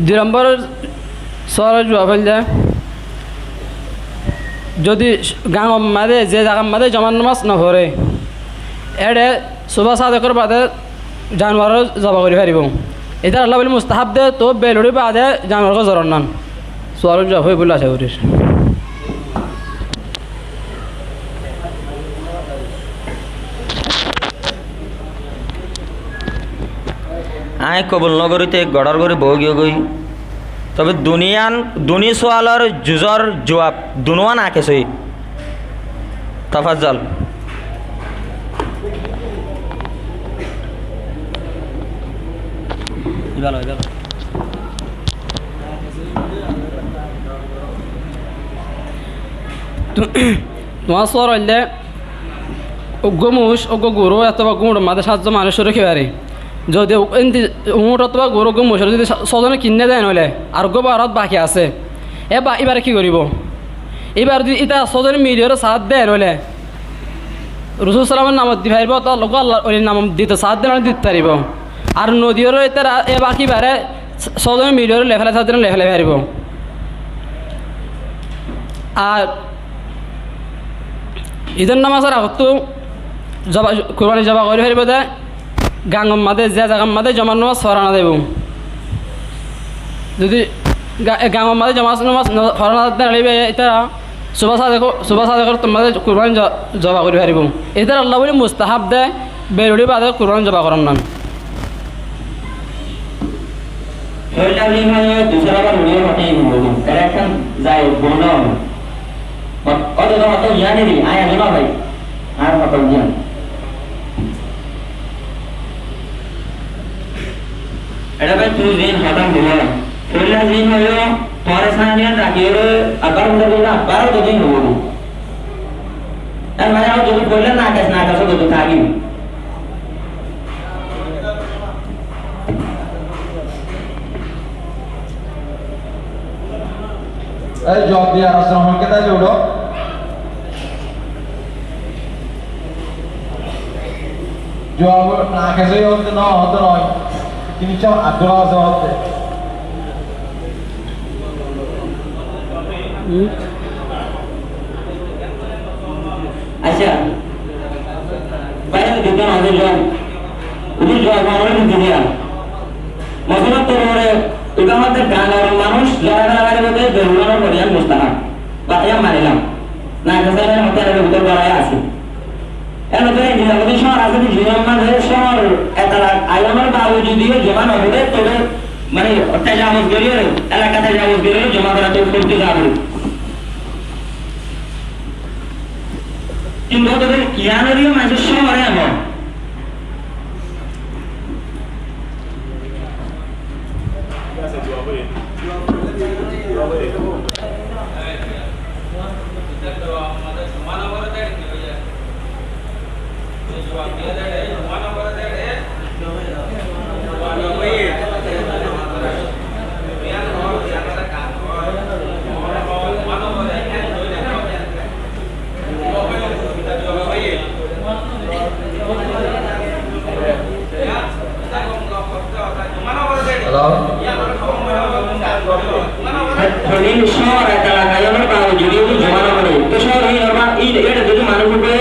2 নম্বর সওয়ালের জবাব হইলে যদি গাঁও মাঝে যে জায়গার মাঝে জমান নামাজ না পড়ে এড়ে সুবহ সাদেকর বাদে জানোয়ার জবা করে পারিব এটা আল্লাহ বলে মুস্তাহাব দে তো বেলুড়ি বাদে জানোয়ারকে জরন নান সওয়ালের জবাব হই বলে আশা করি। আয় কবুল নগরীতে গড়ার করে বউ গিয়ে গই তবে দুনি সোয়ালর জুজর জবাব দুনুয়ান আঁকে সই তাফাজ্জল। তোমার সর হইলে অজ্ঞ মুষ অজ্ঞ গরু অথবা গুঁড়ো মাঝে 7 জন মানুষের রেখে পারে যদি উঁট অথবা গরু মুষের যদি 6 জনে কিনে দেন হলে আর গো ভারত বাকি আছে এবারে কি করিব? এবার যদি এটা 6 জনে মিলিয়রে সাথ দেন হলে রাসূল সাল্লামের নাম দি পারিব তো লোক আল্লাহ ওই নাম দিতে সাথ দেন দিতে পারিব আর নদীর এটা এ বাকি বারে 6 জনে মিলিয়রে লেফালে সাথ দেন লেফালে পারিব। আর ঈদের নামাজের আগত জবা কোরবানি জবা করে ফেলব দে গাঙ্গম মাদে যে জায়গার মাদে জমা নামাজ ফরানা দেব যদি গাঙ্গম মাদে জমা নামাজ ফরানা দেন এটা সুবহ সাদেকর তোমাদের কোরবানি জবা করে ফেলব এটা আল্লাহ বলে মুস্তাহাব দে বেরুড়ি বাদে কোরবানি জবা করার নাম। এটা ভাই তুই দিন হঠাৎ দিলাম ফেরলা দিন হইল পরে সানিয়ান রাখিয়ে আবার উঠে দিন আবার দিন হবো তার মানে আর যদি বললে না আকাশ তো থাকি এই জব দিয়ে আসলে আমাকে তাই লোড়ো জব না কেসে হতে না হতে নয় তিনি চাও আব্দুল্লাহ আছে হতে আচ্ছা বাইরে দুটো আমাদের জব উনি জব আমাদের দুনিয়া মজুরা তো ওরে এটা আমাদের গানের মানুষ যারা গানে বলতে বেরুলানোর পরিয়ান মুস্তাহাব বা ইয়া মানিলাম না কাছে মতে আর উত্তর করাই আছে এর মধ্যে আমাদের শহর আছে জীবন মানে শহর এটা আইলামের বাবু যদিও জমা না হলে তবে মানে তাজামুজ গরিয়ে এলাকা তাজামুজ গরিয়ে জমা করা তো করতে যাবে কিন্তু তোদের ইয়ানরিও মানুষ শহরে এমন হ্যালো হলিন শহর এলাকায় আমার বাবা যদি জোয়ান করে তো শহর এই নরমা এই এটা যদি মানুষ উপরে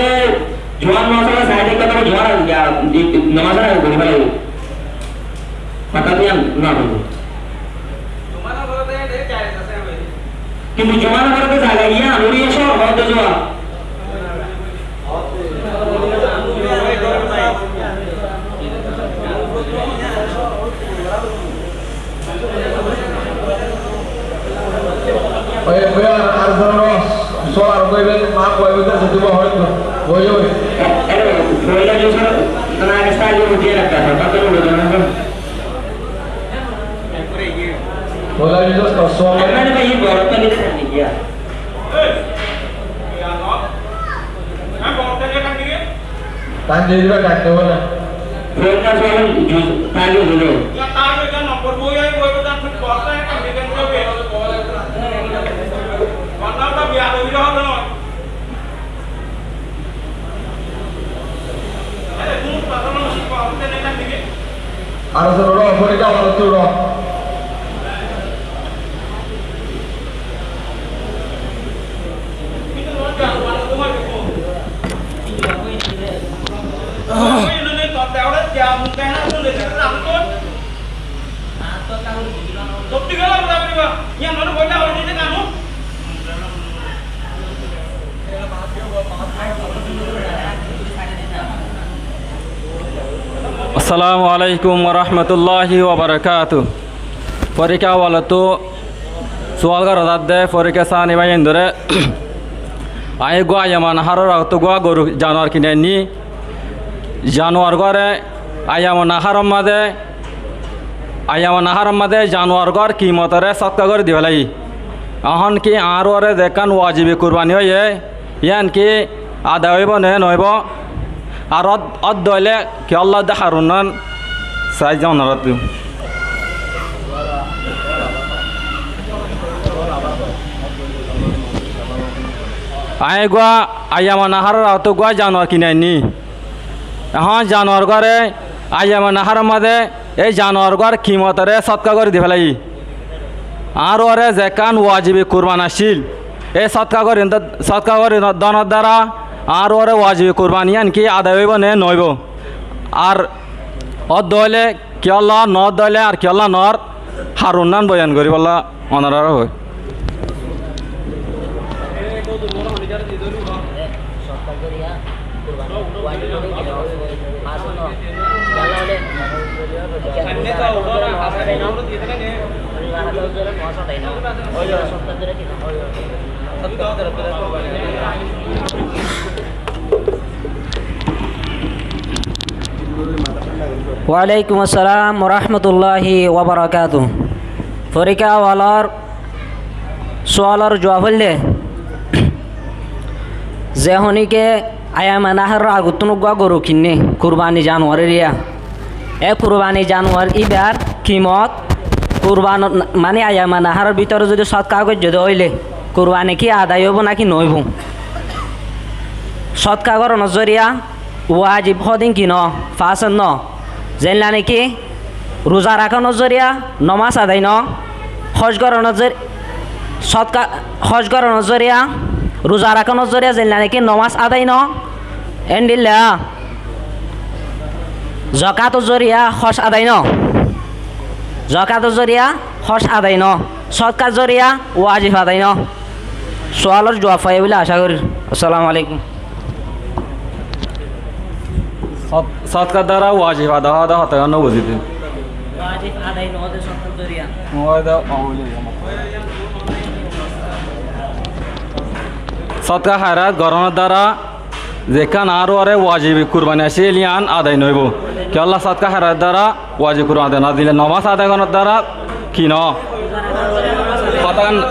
জোয়ান মশলা সাইডে কথা জোয়ান নামাজ না করে ফেলে কথা দিয়ান না বলবো কিন্তু জোয়ান করতে জায়গা ইয়া আমি শহর বন্ধ জোয়ান ওই বয়ার আর ধরো সোয়ার কইবেন মা কইবেন তো তুমি হয়তো ওই ওই আরে বইলা যে স্যার না রাস্তা দিয়ে দিয়ে রাখা হয় কত বড় না বলা যে তো সোয়ার মানে ভাই বড় তো নিতে থাকি গিয়া তান দিয়ে দিবা ডাকতে বলে ফোনটা সোয়ার তালি হলো ya tahu kan nomor boy betul fit kota kan dengan jobe mana tak biar ada video ada no ada pun tak tahu si kau kita nak tinggi আর ধরো ওপরে যাও আর তো rho itu lo jangan mana tu mah itu ini nih kau tahu dah jam mungkin aku nih sekarang tu Topik kalau berapa ni bang? Yang mana boleh orang ini kamu? আসসালামু আলাইকুম ওয়া রাহমাতুল্লাহি ওয়া বারাকাতুহু পরীক্ষা ওয়ালা তো সোয়াল করা দাদে পরীক্ষা সানি ভাই ইন্দরে আই গোয়া ইয়ামান হারর তো গোয়া গরু জানোয়ার কিনে নি জানোয়ার করে আয়ামন হারাম মাদে আয়ামন হারাম মাদে জানোয়ার গর কিমতরে সৎকা করে দিবেলাই আহন কি আর ওরে দেখান ওয়াজিবি কুরবানি হয়ে ইয়ান কি আদা হইব নে নইব আর দলে কি আল্লাহ দেখারুন সাই যাও না রাত আয় গোয়া আয়ামা নাহার তো গোয়া জানোয়ার কিনে নি হ্যাঁ জানোয়ার ঘরে আয়ামা নাহার মাদে এই জানোয়ার ঘর কিমতরে সৎকা করে দি ফেলাই আর ওরে যে কান ওয়াজিবি কুরবান আসিল এই সৎকা করে দনের দ্বারা আর ওরে ওয়াজিবি কুরবানি আনকি আদায় হইব নে নইব আর দলে কি আল্লাহ ন দলে আর কি আল্লাহ নর হারুন নান বয়ান করি বল্লা অনার হয় ওয়ালাইকুম আসসালাম রহমতুল্লাহি ওবরাকাতু পরীক্ষাওয়ালার সোয়ালার জবাব হলে যে হনিকে আয়ামা নাহার আগুতন গুয়া গরু কিনে কুরবানি জানোয়ারের ইয়া এ কুরবানি জানোয়ার ইবার কিমত কুরবান মানে আয়ামা নাহারের ভিতরে যদি সৎ কাগজ যদি হইলে কুরবানি কি আদায় হইব নাকি নইব সৎ কাগর নজরিয়া ওয়াজিব হদিন কি ন ফাসন ন জানলা নাকি রোজা রাখা নজরিয়া নমাজ আদায় ন হজগর নজর সৎকা হজগর নজরিয়া রোজা রাখা নজরিয়া জানলা নাকি নমাজ আদায় ন এন্ডিল্লা জকাত জরিয়া হজ আদায় ন জকাত জরিয়া হজ আদায় ন সৎকার জরিয়া ওয়াজিব আদায় ন সোয়ালর জবাব পাই বলে আশা করি আসসালামু আলাইকুম সৎকার দ্বারা ওয়াজিব আদা আদা হতে ন বুঝিতে ওয়াজিব আদায় ন দে সৎকার জরিয়া সৎকার হায়রাত গরমের দ্বারা যেখান আর ওরে ওয়াজিবি কুরবানি আসে লিয়ান আদায় নইব কি আল্লাহ সৎকার হায়রাত দ্বারা ওয়াজিব কুরবানি আদায় না দিলে নমাজ আদায় করার দ্বারা কি ন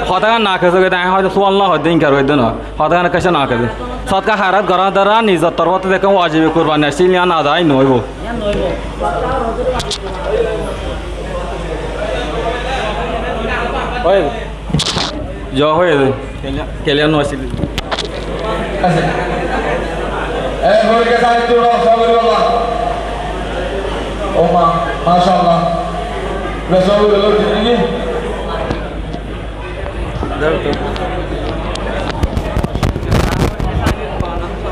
হতাগান না খেতে গেলে হয়তো সোয়াল না হয়তো ইনকার হইতো না হতাগান কেসে না খেতে সৎকার হায়রাত গরমের দ্বারা নিজের তরফতে দেখে ওয়াজিবি কুরবানি আসে লিয়ান আদায় নইব হয়ে কেলিয়ান আসিল পরীক্ষা সাহিত্য রব সবরি বলা ও মা মাশাআল্লাহ Besok dulu ini.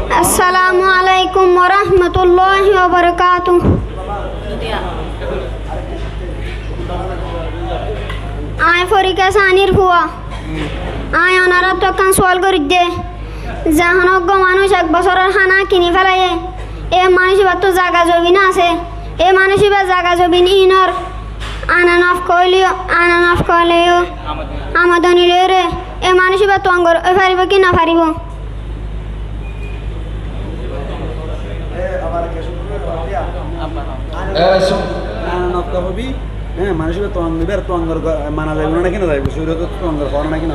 Assalamualaikum warahmatullahi wabarakatuh. আয় ফরিকা সানির ফুয়া আয় অনারত তখন সোয়াল করি দে জাহানজ্ঞ মানুষ এক বছরের খানা কিনি ফেলাইয়ে এ মানুষ এবার তো জাগা জবিন আছে এ মানুষ এবার জাগা জবিন ইনর আনানফ কইলিও আমাদনি রে এ মানুষ এবার তো অঙ্গর পারিব কি না পারিব হ্যাঁ মানুষের তো নিবার তো অঙ্গর মানা যাবে না কিনা যাইব সূর্য তো অঙ্গর করা না কিনা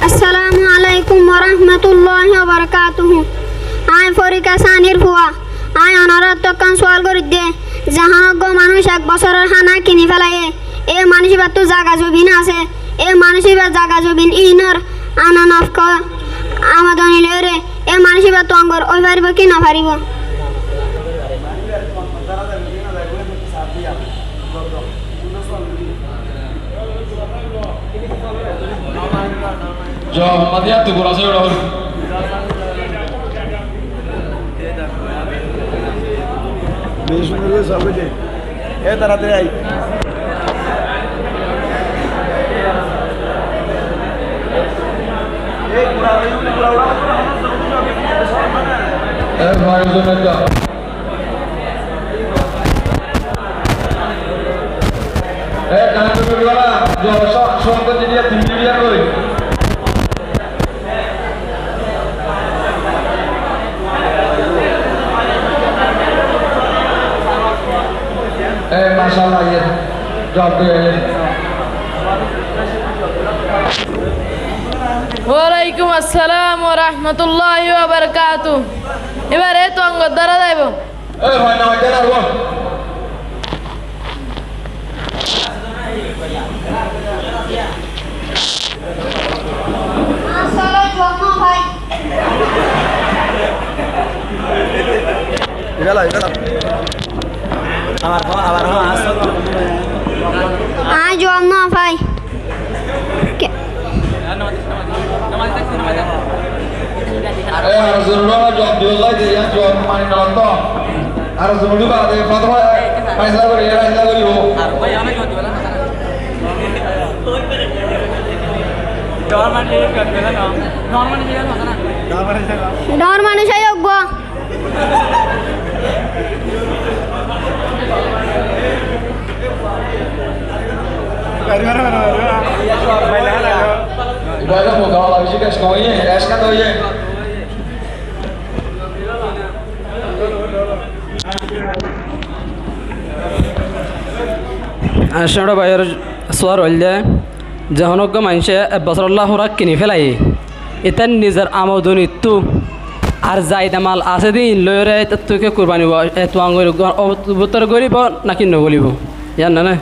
আসসালামু আলাইকুম ওয়া রাহমাতুল্লাহি ওয়া বারাকাতুহু আয় ফরিকা সানির ফুয়া আয় অনারত তখন সোয়াল করি দে জাহানজ্ঞ মানুষ এক বছরের খানা কিনি ফেলাইয়ে এ মানুষ এবার তো জাগা জবিন আছে এ মানুষ এবার জাগা জবিন ইনর আনানফ আমাদনি রে এ মানুষ এবার তো অঙ্গর ওই পারিব কি না পারিব Jawab mati atu kurasa udah. বেশি সুন্দর সবে যে এ তাড়াতাড়ি আই এই পুরা ভাই জনতা কানা তো বলা যে সম্পত্তি দিয়ে 3 মিলিয়ন কই মাশাআল্লাহ ये জব দিয়ে ওয়ালাইকুম আসসালাম ওয়া রাহমাতুল্লাহি ওয়া বারাকাতুহু এবারে তো অঙ্গ দ্বারা যাইব এ ভাই না কেন বল আসসালামু ভাই এলা আবার আসো আয় জব না ভাই harus dulu jawab dulu lagi ya jawab main nonton harus dulu pak dari Fatwa main saya beri yuk ডর মানুষ যোগ্য Ibadah mau kalau lagi sih guys koinnya es kan tuh ya আশাড়া বাইর সোয়ার হইলে যখনজ্ঞ মানুষে বছরল্লাহ হরাক কিনি ফেলাই এটার নিজের আমদনি তু আর যাইদা মাল আছে দিন লয়রে তোকে কুরবানি তো আঙ্গুর গরিব নাকি নগলিব জান না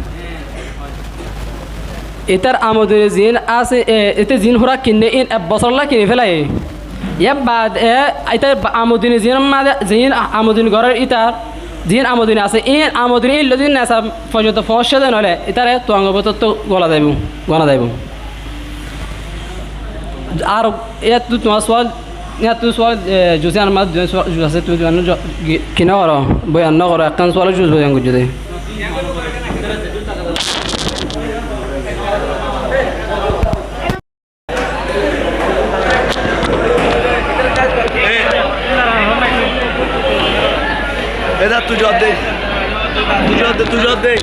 এটার আমদনি জিন আছে এতে জিন হরাক কিনে ইন বছরল্লাহ কিনি ফেলাই ইয়ার বাদ এটা আমদনি জিন মাদে জিন আমদনি ঘরের ইটার জিন আমদিন আছে এই আমদিন এই লদিন নেশা পর্যন্ত ফসে দেন হলে এটারে তো অঙ্গবত তো গলা যাইব আর এ তুই তোমার সোয়াল তুই সোয়াল জুসে আর মাছ জুস আছে তুই কিনা করো বয়ান করো একখান সোয়াল জুস বয়ান করছো দে এদা তুই জব দে তুই জব দে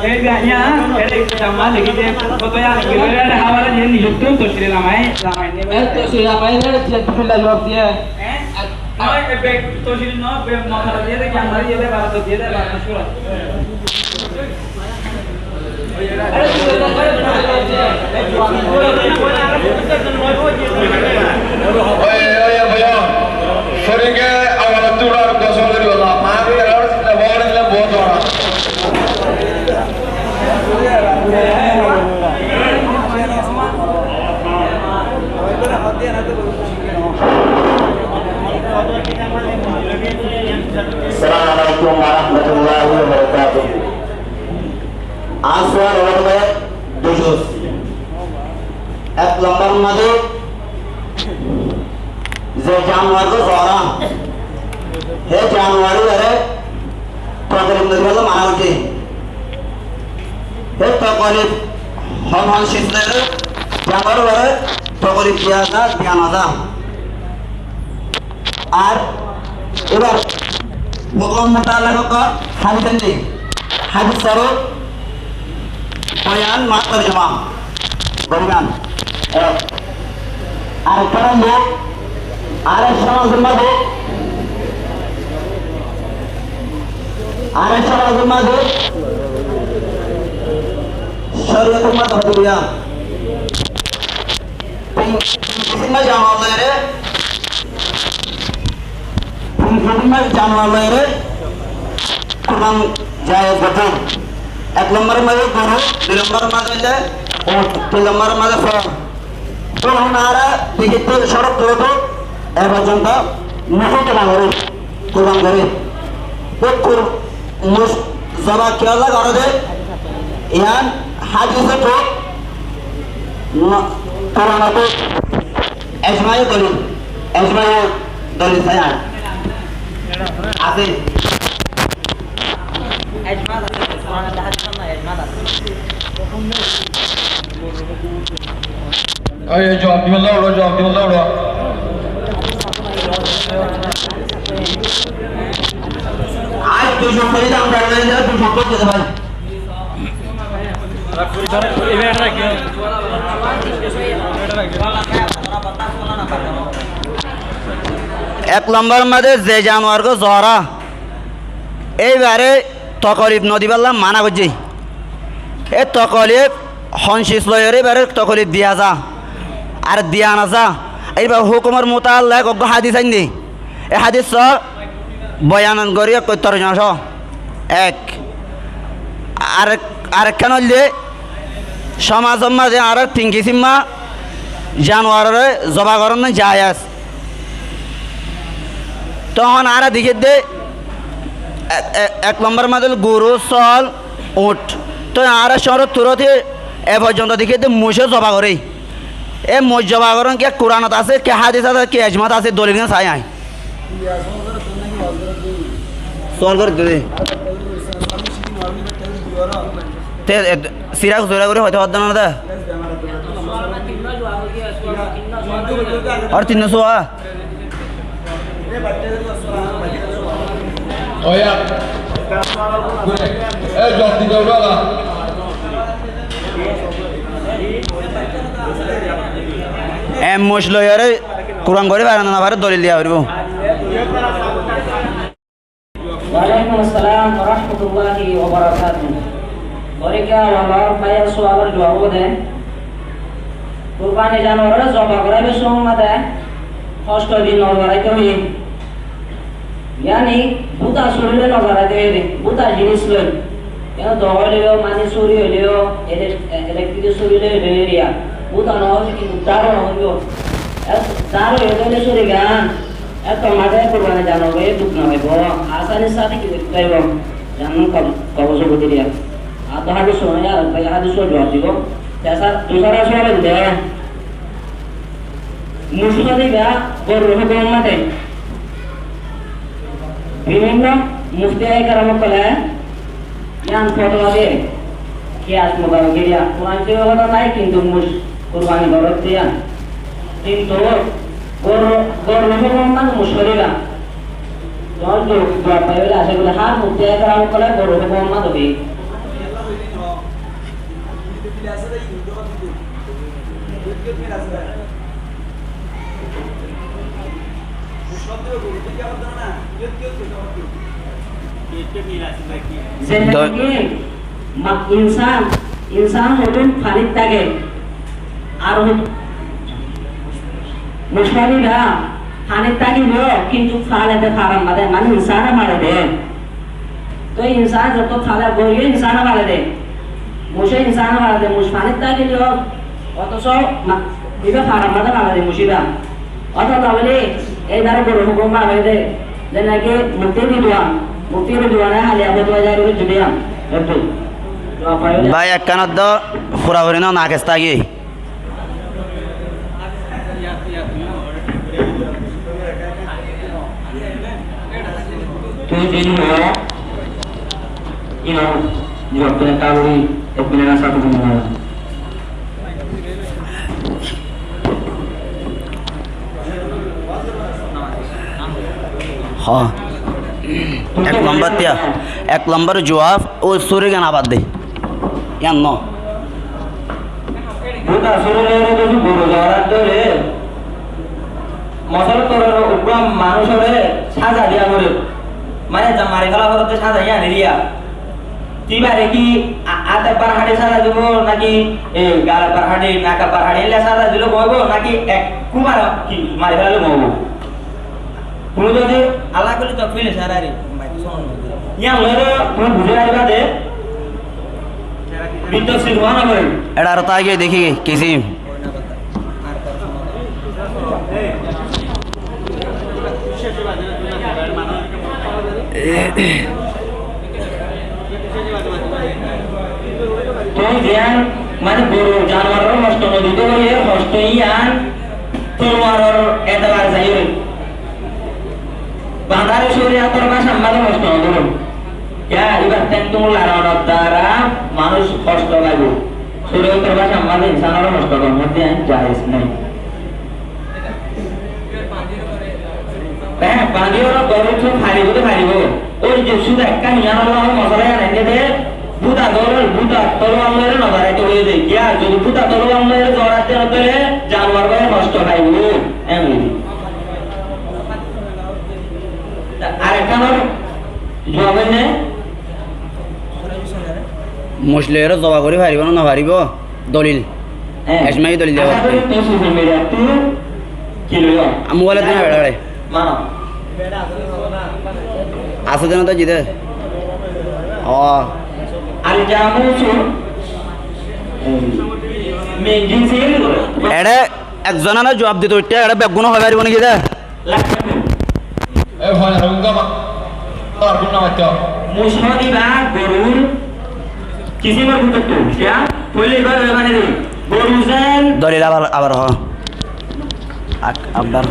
এই গানিয়া এই জামা দেখি যে কত আলহামদুলিল্লাহ হাওয়ালা যে নিযুক্ত তশরিল আমায় জামাই নেবে এই তো সে আমায় যে বিসমিল্লাহ জবাব দিয়ে আমার ব্যাগ তশরিল ন মাথা দিয়ে দে ক্যামেরা দিয়ে দে বারো দিয়ে দে বারো শুরু শরীরে আমার তুড়ার গোসল করি বলা মারি আর সিলা বড় দিলে বহুত বড় السلام عليكم ورحمة الله وبركاته. আসওয়ার ওয়ার্ডে দুজুস এক নম্বর মাঝে যে জানুয়ারি জরা হে জানুয়ারি আরে প্রথম দিন হলো মানা উঠে হে তকলিফ হন শিখলে জানুয়ারি আরে তকলিফ দিয়া না আর এবার বকলম মোতালাক হাদিস নেই হাদিস সরো বয়ান মা তরজমা বলগান আর কারণ আর সমাজের মাঝে শরীয়তের মধ্যে হদিয়া তিনমা জামালেরে জানুয়ারি কোরআন জায়েজ গঠন এক নম্বরের মাঝে গরু দুই নম্বরের মাঝে তিন নম্বরের মাঝে ফল তখন আর বিহিত সড়ক তো এ পর্যন্ত মুখে কেনা করে কোরআন করে জবা কেলা করে দে ইয়ান হাদিসে তো কোরআন তো এজমাই দলিল সায়ান আছে এজমাত আছে কোরআনের হাদিস না এজমাত আছে এই জবাব দিবেন লাউড়া আজ দুশো করে দাম রাখবেন না 200 করে দিতে ভাই এক নম্বর মাঝে যে জানোয়ার গো জহরা এইবারে তকলিফ নদী পারলাম মানা করছি এ তকলিফ হনশিস লয়ের এবারে তকলিফ দিয়া যা আর দিয়া না যা এইবার হুকুমের মোতাল্লাক অজ্ঞ হাদিস আইন দি এ হাদিস বয়ান করি তর্জমা সহ এক আরেকখান হইলে সমাজের মাঝে আর তিন কিসিমা জানোয়ারে জবা করেন না যায় আস তখন আর দিকে দে এক নম্বর মাদল গরু চল উঠ তো আর শহর তুরতে এ পর্যন্ত দিকে দে মুসে জবা করে এ মুস জবা করেন কে কোরআনত আছে কে হাদিস আছে কে এজমাত আছে দলিল চাই আয় চল করে দে সিরা জোরা করে হয়তো হদ্দ না দা আর 300 ওয়া এই জব দি দাওলা এম মুসলয়ারে কোরআন করে বারানা না পারে দলিল দিয়া হইব ওয়ালাইকুম আসসালাম ওয়া রাহমাতুল্লাহি ওয়া বারাকাতুহু বরিকা ওয়ালা ভাইয়া সওয়ালের জবাব দেন কুরবানি জানোয়ার জবা করাবে সম্মাদে ষষ্ঠ দিন নজরাইতে হই यानी बुता शरीर नजर आते हैं बुता जिनिस लो या दौड़े माने सूर्य ले इलेक्ट्रिक शरीर ले रिया बुता न हो कि तारो न हो तारो ये सूर्य ज्ञान तो माथे कुर्बानी जानो गए दुख न हो आसानी साथ की कहबो जानन कब से बुद्धि रिया आ तो हादि सुनो यार भाई हादि सो जवाब दियो जैसा दूसरा सवाल दे मुस्लिम का और रोह मत है বিভিন্ন মুফতিয়ায়ে কেরাম কলে ইয়ান ফতোয়া দিয়ে কিয়াস মুবারকিয়া কোরআন যে কথা নাই কিন্তু কুরবানি গরত দিয়া কিন্তু গর রহমান মুশরিরা দল দোয়া পাইলে আশা করি হার মুফতিয়ায়ে কেরাম কলে গর রহমান হবে ইনসান হলেন ফানির থাকে আর মুসলিমরা ফানির থাকিব কিন্তু ফালেতে ফারাম মারে মানে ইনসানে মারে দে তো ইনসান যত ফালে বইয়ে ইনসানে মারে দে মুসে ইনসানে মারে দে মুস ফানির থাকিল অথচ বিবে ফারাম মারে মারে দে মুসিবা অথচ তাহলে এইবারে বড় হুকুম মারে দে যে নাকি মুক্তি বিদুয়ানে হালিয়া বদলা যায় বলে জুবিয়াম একটু ভাই একখানত দ ফুরা ফুরি না কেস্তা গিয়ে tuh jadi ya jawab dengan tahu opini satu kemudian हाँ एक नंबर जवाब वो सूर्य का नाबाद दे या no bukan suruh lewat itu guru jalan tuh le masalah kalau ukuran manusia le saja dia guru mana jamari kalau kalau tuh saja ya nih dia tiba lagi ada parhadi saja dulu lagi galah parhadi naga parhadi le saja dulu mau lagi kumar mari kalau mau pulau jadi Allah kalau tak pilih sehari yang lalu pulau budaya ada deh bintu sirwana boleh एड़ा रता है देखिए किसी तो ध्यान माने गरु जानवर नष्ट नदी तो ये नष्ट यान तलवार एतबार चाहिए बांधारे सूर्य आतर का सम्मान नष्ट नदी क्या इबार तेंतुम लारान द्वारा मानुष कष्ट लागो सूर्य आतर का सम्मान इंसान नष्ट करते हैं जायज नहीं पानी और गरु तो खाली वो और जो सुधा का नियान वाला मसाला यार इन्हें दे बुधा तलवार ले ना बारे तो ये दे क्या जो बुधा तलवार ले जोड़ाते होते हैं जानवर को नष्ट खाई वो एमली अरे कौन जवाब ने मुश्किल जवाब करी भारी बनो ना भारी बो दलील ऐसे ही दलील दे तो सोशल मीडिया तू किलो हम वाले दिन बैठा है मानो आसो दिन तो जीते हाँ अलजामुसु में जिनसे एड़े एक जना ना जवाब दे तो इट्टे एड़े बेगुना हो भारी बनो किधर ভাই রঙ্গা তার কোন নামাচ্ছ মুসলমানি বা গরুর কিসে বার ভূত তো क्या পহলে এবার মানে রে গরুজেন দলিল আবার হ আবার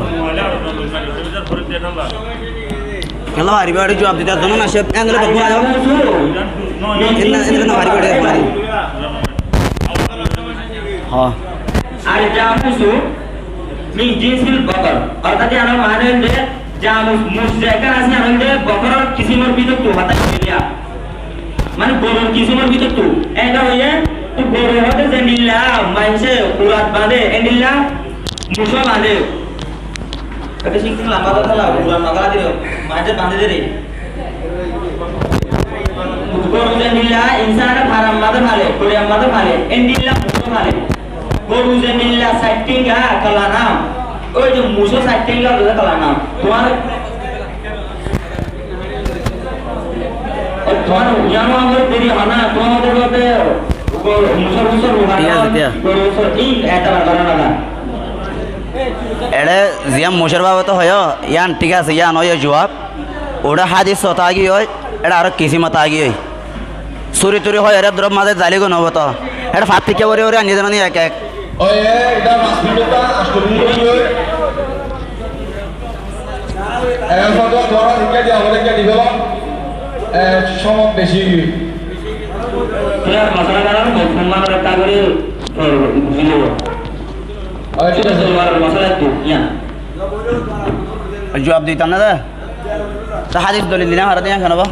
কেন ভারি বাড়ি জবাব দিতে জানো না সে এন্দ্রে বেগুনা যাও এন্দ্রে না ভারি বাড়ি হ্যাঁ আর জামুসু মিন জিনসিল বকর অর্থাৎ আমরা মানে যে জামুস মুসজাকার আছে আমাদের বকরের কিসিমের ভিতর তো হাতা দিলিয়া মানে গরুর কিসিমের ভিতর তো এটা হইছে তো গরু হতে যে নিলা মাইছে উলাত বাঁধে এনিলা মুসা বাঁধে এটা সিং লম্বা তো না উলাত নগলা দিও মাঝে বাঁধে দে রে গরু যে নিলা ইনসান ফারাম মাদে ভালে কোরিয়া মাদে ভালে এনিলা মুসা ভালে গরু যে নিলা সাইটিংগা কলা নাম ওই যে মুসা সাইটিংগা ওটা কলা নাম তোমার তোমার জানো আমার দেরি হনা তোমাদের মধ্যে মুসা মুসা এই এটা বানানা না এড়ে জিয়াম মুশার বাবা তো হয় ইয়ান ঠিক আছে ইয়ান হয় জবাব ওটা হাদিস হতা গি হয় এটা আর কিসি মত আগি হয় সুরি তুরি হয় এর দ্রব মাঝে জালি গো নবত এটা ফাত থেকে ওরে ওরে আনি জানি এক এক ওই এটা মাছ মিনিটটা আসলে হয় এর ফটো ধরা দিকে দিয়ে আমাদের কে দিবেল সময় বেশি তোরা মশলা কারণ সম্মান রাখা করে দিলো ওই ঠিক আছে মশলা তো ইয়া জবাব দিতাম না তা হাদিস দলিল দিলাম আর দিয়া খানাবো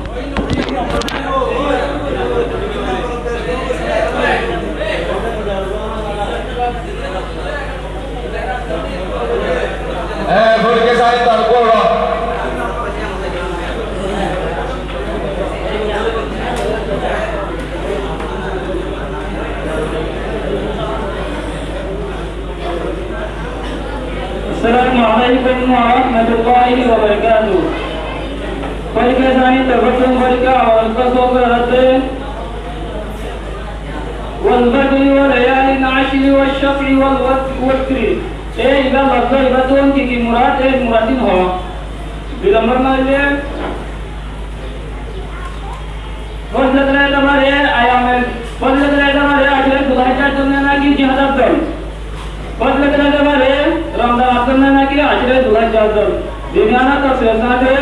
عليكم ورحمة الله وبركاته. পরীক্ষা জানি তখন পরীক্ষা অল্প সবরাতে والبدر وليالي العشر والشفع والوتر এই ইবাদ লফজ ইবাদুন কি মুরাদ এই মুরাদিন হ বিলম্বর মারলে ফজলতরে তোমারে আয়ামে ফজলতরে তোমারে আজকে খুদাইটার জন্য নাকি জিহাদ দল ফজলতরে তোমারে রমজান আপনার নাকি আজকে খুদাইটার দল দিনানা তো সেনাতে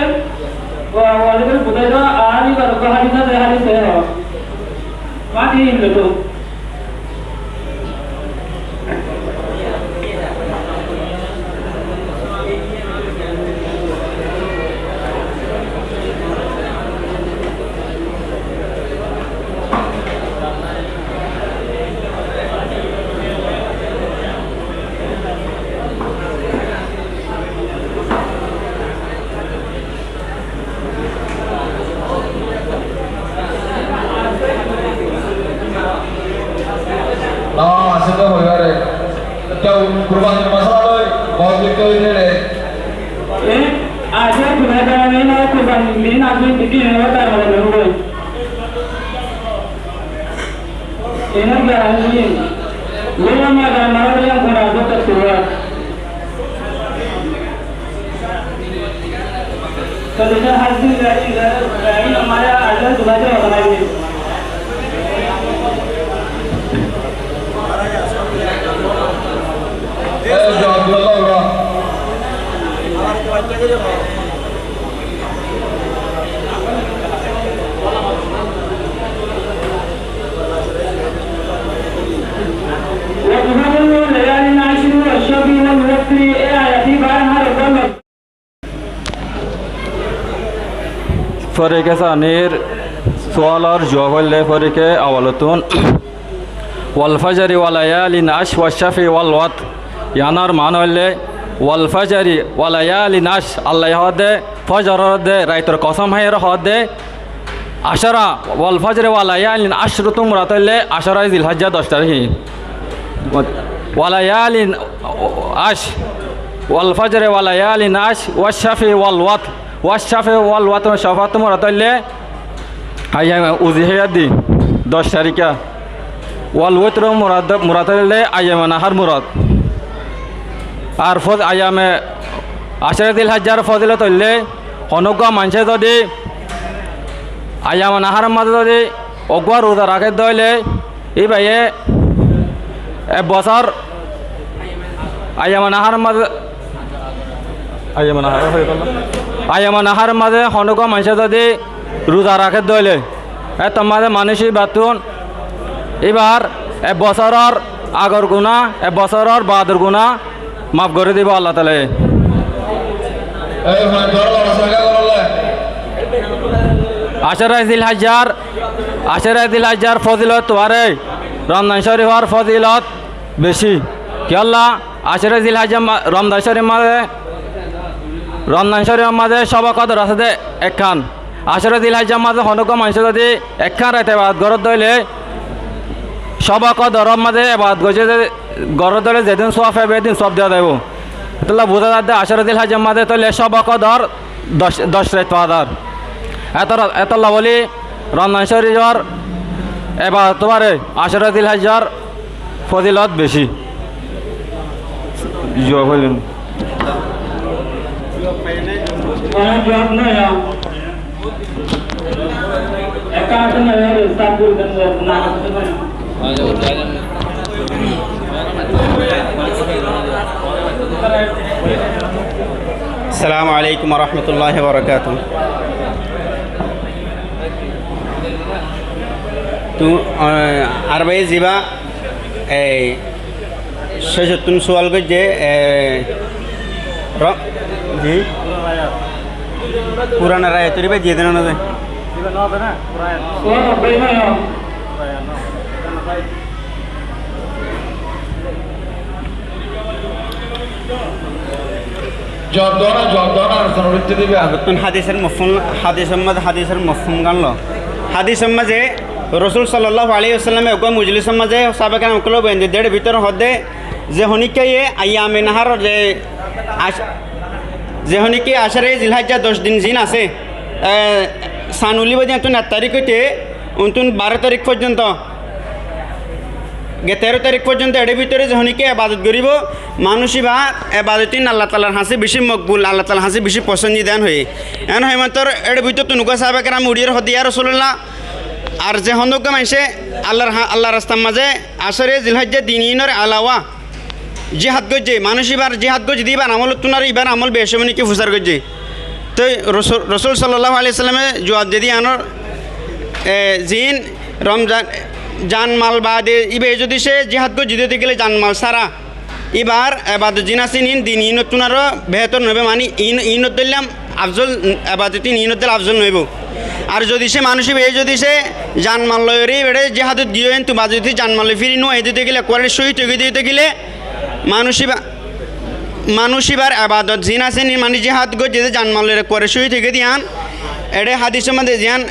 ওয়াজিব খুদাইটা আনি করব হাদিসা দে হাদিসে হ মাটি ইমলো আসলে হইবারে কেউ কুরবানির মশলা লই বহুত লিখতে হইলে রে আজকে খুদাইটা নেই না কুরবানি দিন আজকে দিকে নেওয়া তার মানে হই এনা গানি লোনা মাগা মারিয়া ঘোড়া দতে সুরা কলিজা হাজি গাই আমারা আজকে খুদাইটা বানাই জবাব দিল ওরা ফরিকে সানির সোয়াল আর জবাব হইলে ফরিকে আওয়ালতুন ওয়াল ফাজরি ওয়া লায়ালিন আশ ওয়া শাফি ওয়াল ওয়াত ইয়ানার মান হইলে ওয়াল ফাজরি ওয়া লায়ালিন আশ আল্লাহ হদে ফজর হদে রাইতর কসম হাইর হদে আশরা ওয়াল ফাজরি ওয়া লায়ালিন আশরুতুম রাত হইলে আশরা জিলহজ্জা 10 তারিখ ওয়া লায়ালিন আশ ওয়াল ফাজরি ওয়া লায়ালিন আশ ওয়া শাফি ওয়াল ওয়াত ওয়া শাফি ওয়াল ওয়াত শাফাতুম রাত হইলে আইয়াম উযহিয়াদি 10 তারিখা ওয়াল ওয়াতর মুরাদ হইলে আইয়াম নাহার মুরাদ আর ফজ আয়ামে আশরাতিল হজ্জার ফজিলত হইলে অনুজ্ঞা মানুষে যদি আয়াম নাহার মাঝে যদি অগুয়া রোজা রাখে দইলে এই ভাইয়ে বছর আয়াম নাহার মাঝে আয়াম নাহার মাঝে অনুজ্ঞা মানুষে যদি রোজা রাখে দইলে তোমাদের মানুষই বাতুন এবার বছরের আগর গুণা বছরের বাদর গুণা মাফ করে দিব আল্লাহ তাআলা আশরা জিল হজ্জার ফজিলত তোয়ারে রমজান শরীফের ফজিলত বেশি কি আল্লাহ আশরা জিল হজ্জা রমজান শরীফের মাঝে সব কদর আছে দে একখান আশরা জিল হজ্জার মাঝে হনক মানুষ যদি একখান রাতে বাদ গরত দইলে সব কদর মাঝে বাদ গজে গরত দলে যেদিন সব হবে এদিন সব দেওয়া দেব তাহলে বোঝা যাচ্ছে আশরাতিল হজ্জার মাঝে তাহলে সব কদর 10 রাত পাদার এতলা বলি রমজান শরীফের এবার তোমার আশরাতিল হজ্জার ফজিলত বেশি জবাব হইলেন আসসালামু আলাইকুম ওয়া রাহমাতুল্লাহি ওয়া বারাকাতুহু তো আর ভাই জিবা এই সৈয়দতুন সোয়াল গজে জি পুরানা রায় তরি ভাই দিয়ে দেন না যায় জব দোনা সনরিতে দিবে নতুন হাদিসের মফহুম গানলো হাদিসের মাঝে রসুল সাল্লাল্লাহু আলাইহি ওয়াসাল্লামে ওয়া মুজলিসের মাঝে সাহাবায়ে কেরাম বেঁধে দেড় ভিতর হদে যে হনিকায়ে আইয়ামে নাহার যে যেহনি কি আষাঢ়ে জিলহাজ্জা 10 দিন জিন আছে সানুলি বদি তুন 1 তারিখ হইতে উনতুন 12 তারিখ পর্যন্ত 13 তারিখ পর্যন্ত এর ভিতরে যেহনি কি ইবাদত করিব মানুষই বা ইবাদতিন আল্লাহ তাআলার হাসি বেশি মকবুল আল্লাহ তাআলার হাসি বেশি পছন্দিদান হয়ে এন হয় মাত্র এর ভিতর তুনুকা সাহাবা کرام উড়ির হদিয়া রাসূলুল্লাহ আর যে হন্দক মানছে আল্লাহ রাস্তার মাঝে আষাঢ়ে জিলহাজ্জা দিনিনর আলাওয়া জিহাদ গজ্জে মানুষ এবার জিহাদ গজ দিবার আমল তুনার এবার আমল বেশমনি কি ফুসার গজ্জে তো রসুল সাল্লাল্লাহু আলাইহি সাল্লামে জবাব দিদি আনর জিন রমজান জানমাল বাদে ইবে যদি সে জিহাদ গজ দিতে গেলে জানমাল সারা এবার এবাদত জিনাসিন দিন ইনত তুনারও বেহতর নবে মানে ইনত দিলাম আফজল এবাদতি ইনত দিল আফজল নইব আর যদি সে মানুষই বে যদি সে জানমাল লয়রি বেড়ে জিহাদত গিয়ে তো বাজতি জানমাল ফিরি নো এই দিতে গেলে কোয়ারে শহীদ হয়ে দিতে গেলে মানুষিবার আবাদত জিন আছে নি মানে জিহাদ গো যে জানমালের করে শুই থেকে দিয়ান এডে হাদিসের মধ্যে জিয়ান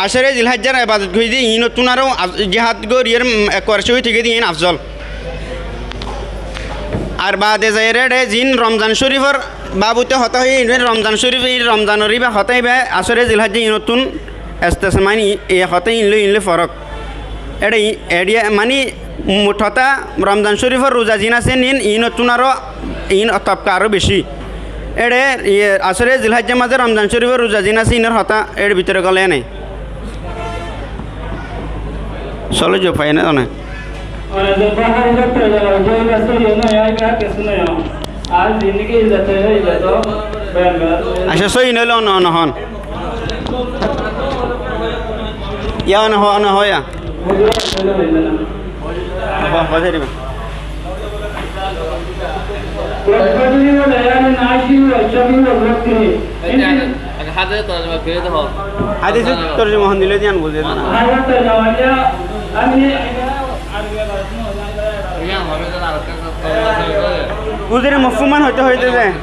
আষাঢ়ে জিলহাজ্জার আবাদত গই দি ইন তুনারও জিহাদ গো রিয়ার করে শুই থেকে দিয়েন আফজল আর বাদে যায়রে জিন রমজান শরীফর বাবুতে হতা হই রমজান শরীফ এই রমজানের বা হতাই বা আষাঢ়ে জিলহাজ্জা ইনতুন এস্তেছে মানে এই হতাই ইনলে ফরক এডে এডিয়া মানে মুঠতা রমজান শরীফর রোজা জিন আছে নিন ইনতুন আরও ইন তপকা আরও বেশি এডে আসলে জিলহাজ্জার মাঝে রমজান শরীফর রোজা জিন আছে ইনের হতা এর ভিতরে গলে নেই চলো যে পাই না অনেক আচ্ছা সই নইল নহন ইয়া নহয়া হাদিস তরজমা হন দিলে জান বুঝে না বুঝরে মফহুমান হইতে হইতে যায়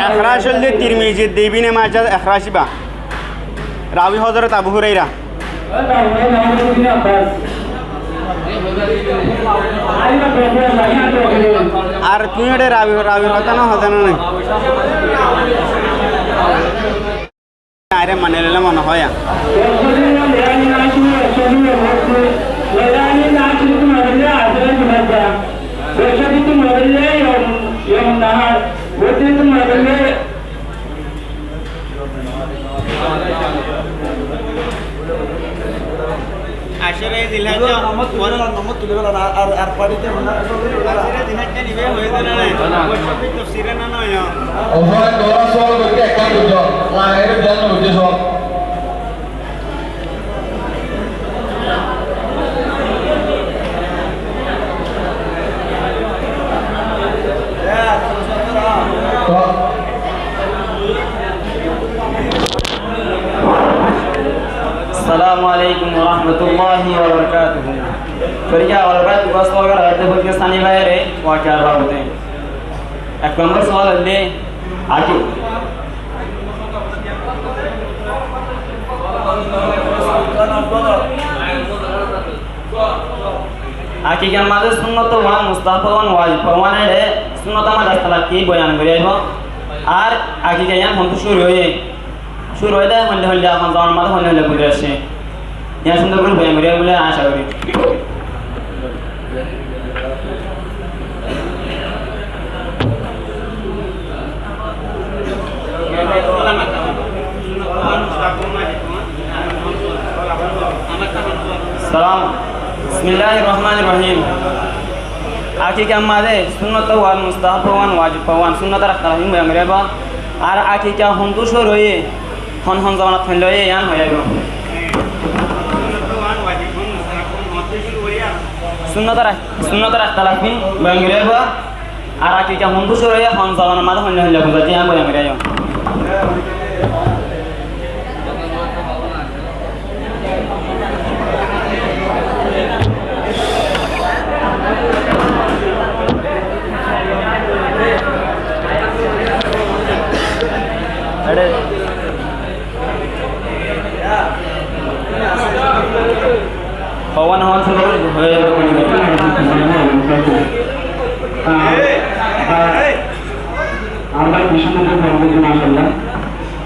اخراج الترمذي ديبين ما جاء اخراج با راوي حضرت ابو هريره আর তুই এটা রাবি কথা না হতে না আরে মানে নিলে মনে হয় আশরে জিলহাজ্জা নম্বর তুলে গেল আর পাড়িতে আশরে জিলহাজ্জা নিবে হয়ে গেল না সবই তাফসীরে না নয় ওভার দোরা সওয়াল করতে একটা বুঝো লাইরে জানো বুঝো সব السلام عليكم ورحمة الله وبركاته. فريقا والبركة بسم الله الرحمن الرحيم. ساني بايرة واقع راوته. एक नंबर सवाल ले आगे आगे क्या मालूम सुन्नत वन मुस्ताफवन वाजिब फरमाने है सुन्नत हमारा तलाक की बयान करें हो आर आगे क्या यहाँ हम तो शुरू हो जाए मल्ले मल्ले आप हम जान मालूम मल्ले मल्ले बुरे से यहाँ सुंदर कुछ बयान करें बोले आशा करें सलाम बिस्मिल्लाहिर्रहमानिर्रहीम आखिर क्या मादे सुन्नत वाल मुस्ताहब वन वाजिब वन सुन्नत रखता हूँ मैं मेरे बा आर आखिर क्या हम तो शोर होये हन हन जमाना थन लोये यान हो जाएगा सुन्नत रखता हूँ मैं मेरे बा आर आखिर क्या हम तो शोर होये हन जमाना मादा हन लोये बुझा जी यान हो मेरे यो হওয়ান হওয়ান শুরু হয়ে আমরা কৃষ্ণকে বলবো মাসাল্লাহ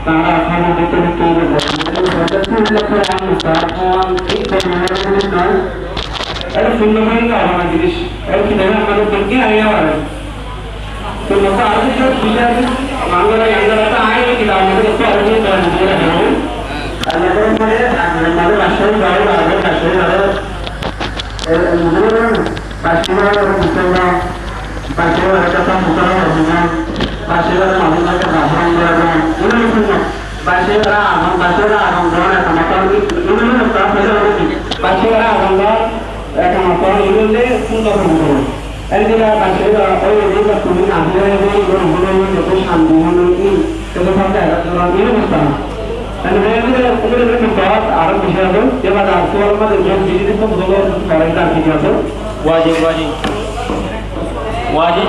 তারা আপনার দেখতে এটা সুন্দর হয়ে গেল আমার জিনিস এটা কি দেখেন আমাদের দেখে আগে আমার তো লোক আরো কিছু বিষয় আছে বাংলা বাংলাটা আগে কি আমাদের একটু আগে করে দেবো আমাদের মানে আমাদের রাষ্ট্রীয় গাড়ি আমাদের রাষ্ট্রীয় গাড়ি এর মধ্যে রাষ্ট্রীয় মুসলমান রাষ্ট্রীয় একটা মুসলমান রাষ্ট্রীয় মানুষকে বাহন করা এগুলো শুনুন রাষ্ট্রীয় আগাম ধরনের একটা মতামত এগুলো একটা ফেলে রাষ্ট্রীয় আগাম একটা মতামত এগুলো সুন্দর হবে এদিকে রাষ্ট্রীয় ওই এদিকে তুমি আসলে এগুলো হলো যত শান্তি হলো কি সেটা সব জায়গা এগুলো বুঝতাম আরো বিষয় আছে এবার আসল আমাদের জিনিস তো হলো করেন্ট আর কি আছে ওয়াজিব ওয়াজিব ওয়াজিব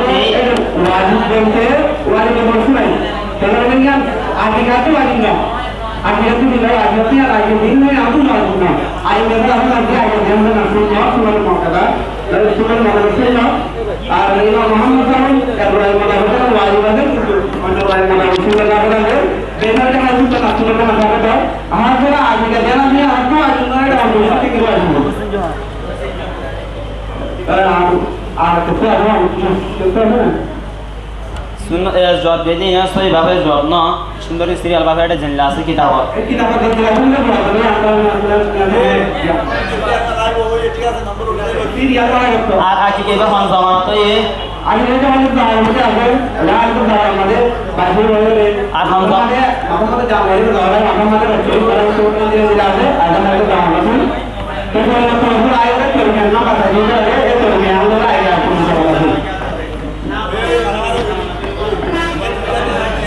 ওয়াজিব বলতে ওয়াজিব বলতে নাই তাহলে বলেন আগে কাছে ওয়াজিব না আগে তো দিলে আগে তো আগে দিন না আমি ওয়াজিব না আগে মেরে আমি আগে দেন না শুনো শুনো মক্কাদা তাহলে শুনো মক্কাদা না আর ইমাম মুহাম্মদ সাল্লাল্লাহু আলাইহি ওয়াসাল্লাম ওয়াজিব আছে কিন্তু অন্য ওয়াজিব না শুনো না বলে বেনারটা না শুনতে না শুনো না কথা আমার যারা আগে দেন আমি আর তো আগে না এটা অন্য কিছু ওয়াজিব আর তো सुन जॉब दे दी यहाँ सही बाबा जॉब ना सुंदर सीरियल बाबा এটা জানলা আছে কিতাব আর আকি কে বা ফান জামা তো এ আগে এটা মানে দাও মধ্যে আছে লাল তো দাও আমাদের বাহির হয়ে আর হাম আমাদের জামা হয়ে দাও আমাদের চুল করা তো দিয়ে আছে আর আমাদের দাও আছে তো তো আইলে তো না কথা দিয়ে এ তো আমি আমরা আইলে আপনি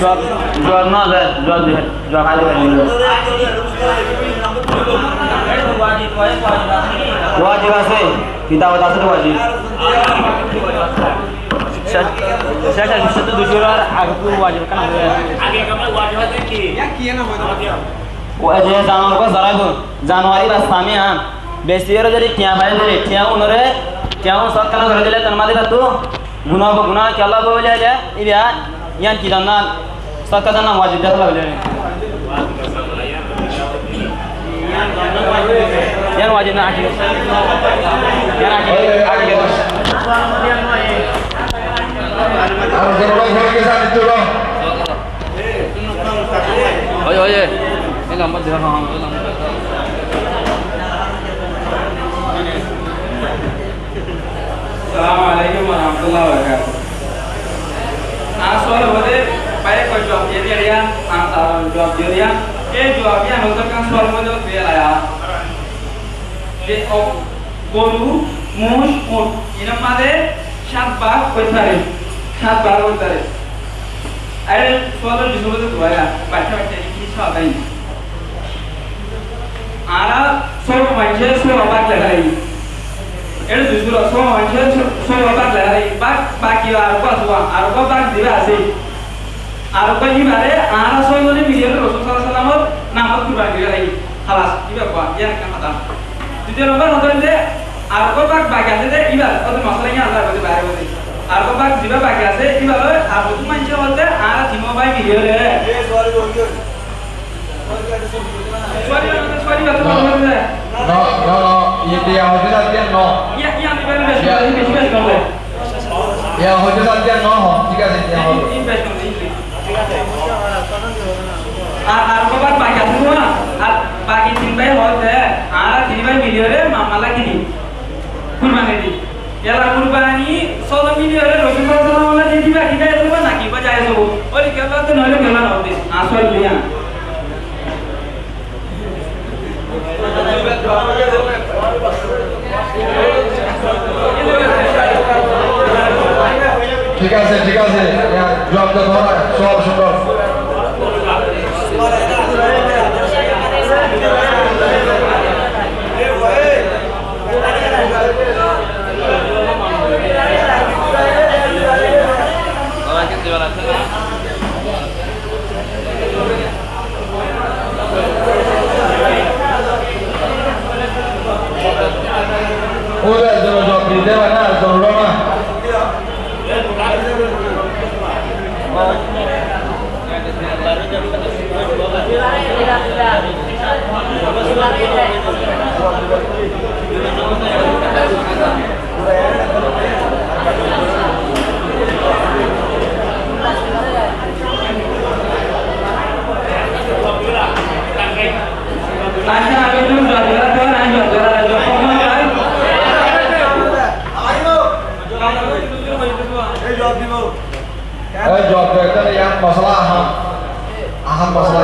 জব না জব আগে ওয়াজিব আছে কিতাব আছে তো ওয়াজিব সেটা নিশ্চিত দুজোর আর আগে তো ওয়াজিব কেন আগে আমরা ওয়াজিব আছে কি না হয় ও যে জানোয়ার को जरा জানুয়ারি রাস্তা আমি হ্যাঁ বেশি এর যদি টিয়া ভাই ধরে টিয়া উনরে টিয়া সব কানা ধরে দিলে তার মাঝে তো গুনাহ কি আল্লাহ বলে যায় ইয়া ইয়ান কি জান্নাত সকালে নাম ওয়াজিব দেখা লাগে ইয়ান ওয়াজিব না আকি ইয়ান আকি আর জরুরি হয়ে গেছে আমি তো ওয়ে এই নাম্বার দেওয়া হ্যাঁ আসসালামু আলাইকুম ওয়া রাহমাতুল্লাহি ওয়া বারাকাতুহু আসলে বলে বাইরে কোই জব দিয়ে দিয়া জব দিয়ে দিয়া এই জব দিয়া নতুন কাজ সল মধ্যে দিয়ে আয়া যে গরু মোষ উট এর মধ্যে 7 ভাগ কইতারে 7 ভাগ কইতারে আরে সল দিসুবতে তোয়া বাচ্চা বাচ্চা কি সবাই আরা সব মাঝে সব ভাগ লাগাই এর দুসুর সব মাঝে সব ভাগ লাগাই বাকি আর কো ভাগ দিবা আছে আর কই বারে আর সয়নে মিলিয়ে রাসূল সাল্লাল্লাহু আলাইহি ওয়াসাল্লামের নামত কুরবানি করাই খালাস ইবা কোয়া ইয়ার কাম আদা দ্বিতীয় নম্বর হচ্ছে যে আর কো ভাগ বাকি আছে যে ইবার ওদের মশলা নিয়ে আল্লাহ বলে বাইরে বলে আর কো ভাগ দিবা বাকি আছে ইবার আর বুঝ মানছে বলতে আর তিনো ভাই মিলিয়ে রে এই সরি বলি সরি বাত বলতে no ये होते जाते हैं no या আমি বলে বেশি করব या होते जाते हैं no हो ठीक है ये हो আর কবার বাকি আছে না আর বাকি 3 ভাই হতে আর 3 ভাই মিলিয়ে রে মামলা কিনি কুরবানি দি এলা কুরবানি 16 মিলিয়ে রে রাসূল সাল্লাল্লাহু আলাইহি ওয়াসাল্লাম দিবা কি গায় দেব নাকি বাজায় দেব ওই কেলা তো নইলে কেলা না হতে আসল দিয়া ঠিক আছে জব তো ধরা সব সুন্দর জব এটা ইয়ার মশলা আহাম মশলা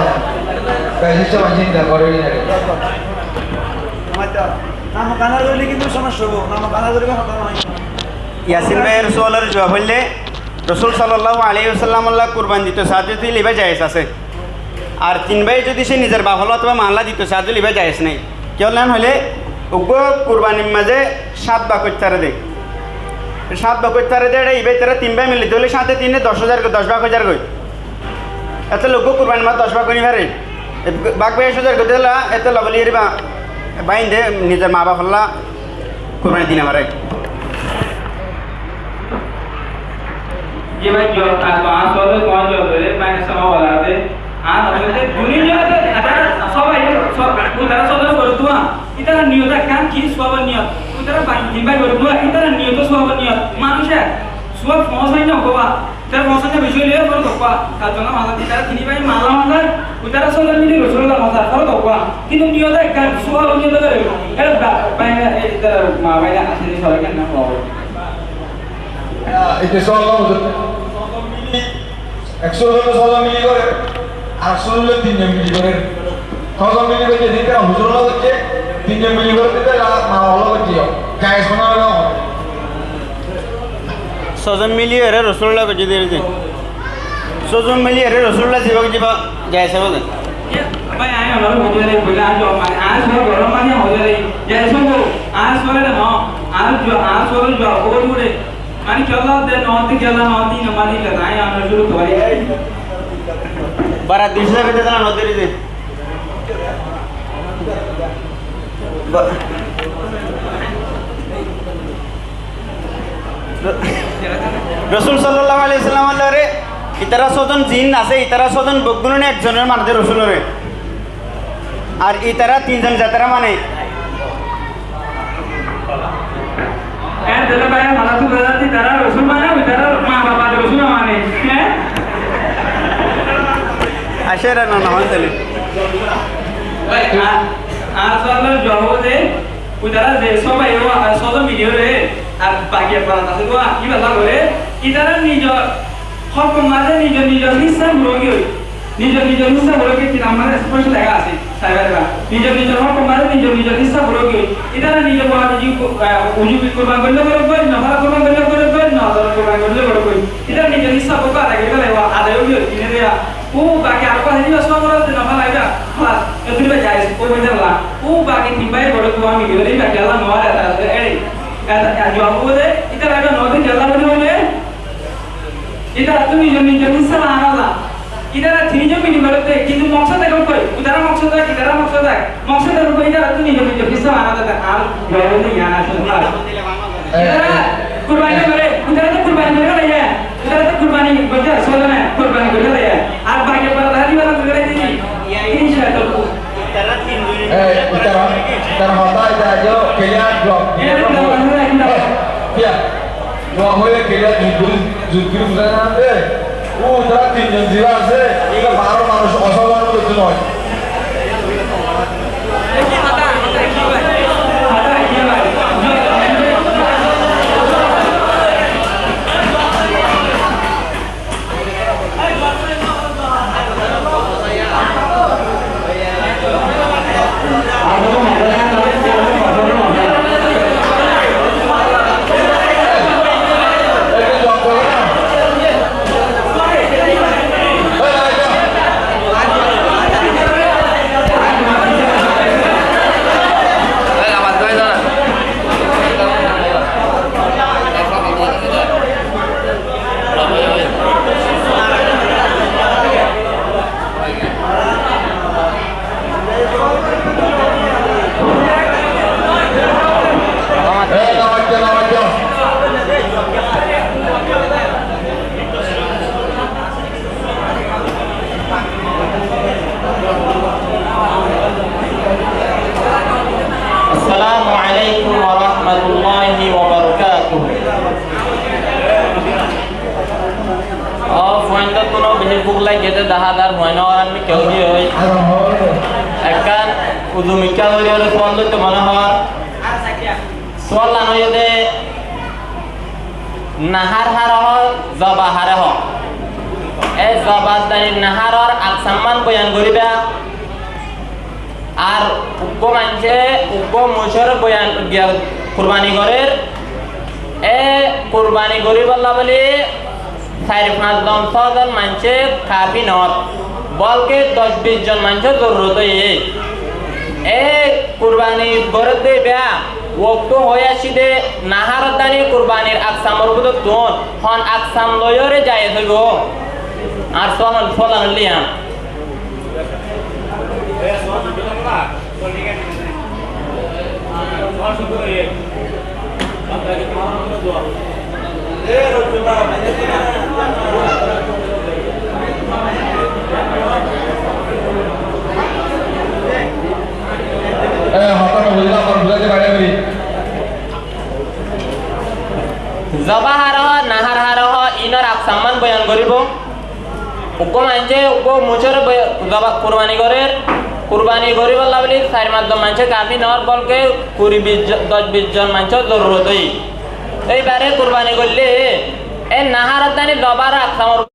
বেশি চিন্তা করে নাম কানা ধরলে কিন্তু সমস্যা হবো নাম কানা ধরবে কথা নয় ইয়াসিন ভাইয়ের সোয়ালের জবাব হইলে রসুল সাল্লাল্লাহু আলাইহি ওয়াসাল্লাম আল্লাহ কুরবান দিত সাহায্য দিতে লিবা জায়েজ আছে আর তিন ভাই যদি সে নিজের বাপ হলো অথবা মাল্লা দিত সাহায্য লিবা জায়েজ নেই কেউ নেন হলে উগ্র কুরবানির মাঝে 7 ভাগ করতে পারে দেয় 7 ভাগ করতে পারে দেয় ইবে তারা 3 ভাই মিলে দিলে সাথে 3 10,000 10 ভাগ 1000 কই এত লোক কুরবানির মাঝে 10 ভাগ করি পারে বাঘ ভাই 10,000 করে দিলা এত লবলি রিবা বাইন্দে নিজের মা বাপ হল্লা কুরবানি দিন আমারে ये भाई जो पांच सौ में कौन जो है मैंने sama वाला है हाँ तो दुनिया जो है आता सब है सब उधर सब कर दूँ इधर नियत kan ki सब नियत उधर बाकी भाई कर दूँ इधर नियत सब नियत मानुष्य सब मौसम नहीं होगा तर मौसम ने विजुअल है पर होगा kalau माला इधर तीन भाई माला माला उधर सब मिली रसोल्ला माला पर होगा किंतु नियत kan सब नियत करे अरे भाई इधर माँ भाई असली सारे kan ना होगा এটা সব একশো জন সজা মিলি করে আর 100 জন 3 জন মিলি করে সজা মিলি করে যেদিকে হুজুর হচ্ছে 3 জন মিলি করে দিতে মা হলো হচ্ছে গায়ে শোনা হলো সজন মিলি এর রসুল্লাহ কে যদি রে সজন মিলি এর রসুল্লাহ জীবক জীব যায় সব भाई आए हमारे हो जाए बोले आज जो हमारे आज वो गरम पानी हो जाए जैसे वो आज वाले ना आज वाले जो वो जुड़े मानी चला दे नौती नमाज़ी लगाए आना शुरू करें बारा दूसरा के देना नौते रे রসুল সাল্লাল্লাহু আলাইহি ওয়াসাল্লাম আল্লাহরে ইতারা সজন জিন আছে ইতারা সজন বগুনে একজনের মানে রসুলরে আর ইতারা তিনজন যাতারা মানে এর দাদা ভাই মালা তো দাদাতি তারা রসুল মানে তারা মা বাবা রসুল মানে হ্যাঁ আশেরা না না হন্তলে ভাই আজ আমরা জহতে উদারা যে সবাই ও সদা ভিডিও রে আর বাকি করা আছে তো কি বলা করে ইদারা নিজ হক মাঝে নিজ হিসাব রোগী নিজ হিসাব রোগী কি আমাদের স্পষ্ট লেখা আছে সাহেবরা নিজ হক মাঝে নিজ হিসাব রোগী ইদারা নিজ বাজি উজু কুরবান করলে করে নফল কুরবান করলে করে নজর কুরবান করলে করে ইদারা নিজ হিসাব করা লাগে বলে আদায় হইল কিনে দেয়া ও বাকি আর কথা দিবা সব করে নফল আইবা খালাস এতুবা যায় ও বইলা ও বাকি তিনবাই বড় তো আমি গেলে বাকি আল্লাহ নওয়ার আছে এই জবাব দে ইদারা আগে নদী জেলা বলে এটা তুমি নিজ হিসাব আনালা ইদারা তিনজন মিলি করতে কিন্তু মকসদ দেখো কই উদারা মকসদ দেখ ইদারা মকসদ দেখ মকসদ দেখো কই ইদারা তুমি নিজ হিসাব আনালা দেখ আর বলে ইয়ানা সুন্দর ইদারা কুরবানি করে ইদারা তো কুরবানি করে লাগে ইদারা তো কুরবানি করে আসলে না কুরবানি করে লাগে আর বাকি পর দাদি वाला করে দিই ইনশাআল্লাহ ইদারা তিনজন তারা হতা যায় কেলিয়া ব্লক ইয়া নো হয়ে কেলিয়া জুজগুরি বুঝানা দে ও তারা তিনজন জিরা আছে এটা 12 মানুষ অসাধারণ করতে নয় লাগে যে দাহাদার হয় না আর আমি কেউ দিয়ে হই একখান উদুমিকা ধরে হলে সোয়াল ধরতে মনে হয় সোয়াল লানো যদি নাহার হার জবা হারে হ এই জবাদারি নাহারর আকসাম্মান বয়ান করিবা আর উগ্র মানছে উগ্র মুসর বয়ান কুরবানি করে এ কুরবানি করি বললা বলি 4-5 জন 6 জন মানছে কাফি নয় বলকে 10-20 জন মানছে জরুরত এ কুরবানি করে দেবা ওক্ত হয়ে আসিদে নাহার দানি কুরবানির আকসামর বুধ তোন হন আকসাম লয়রে যায় হইব আর সোহান ফলান লিয়াম জবাহার নাহার হার ইনর আকসাম্মান বয়ান করিব উগ্র মানছে উগ্র মুচর জবা কুরবানি করে কুরবানি করিব বলি 4-5 জন মানছে কাফি নর বলকে 10-20 জন মানছে জরুরত এইবারে কুরবানি করলে এ নাহার দানি জবার আকসামর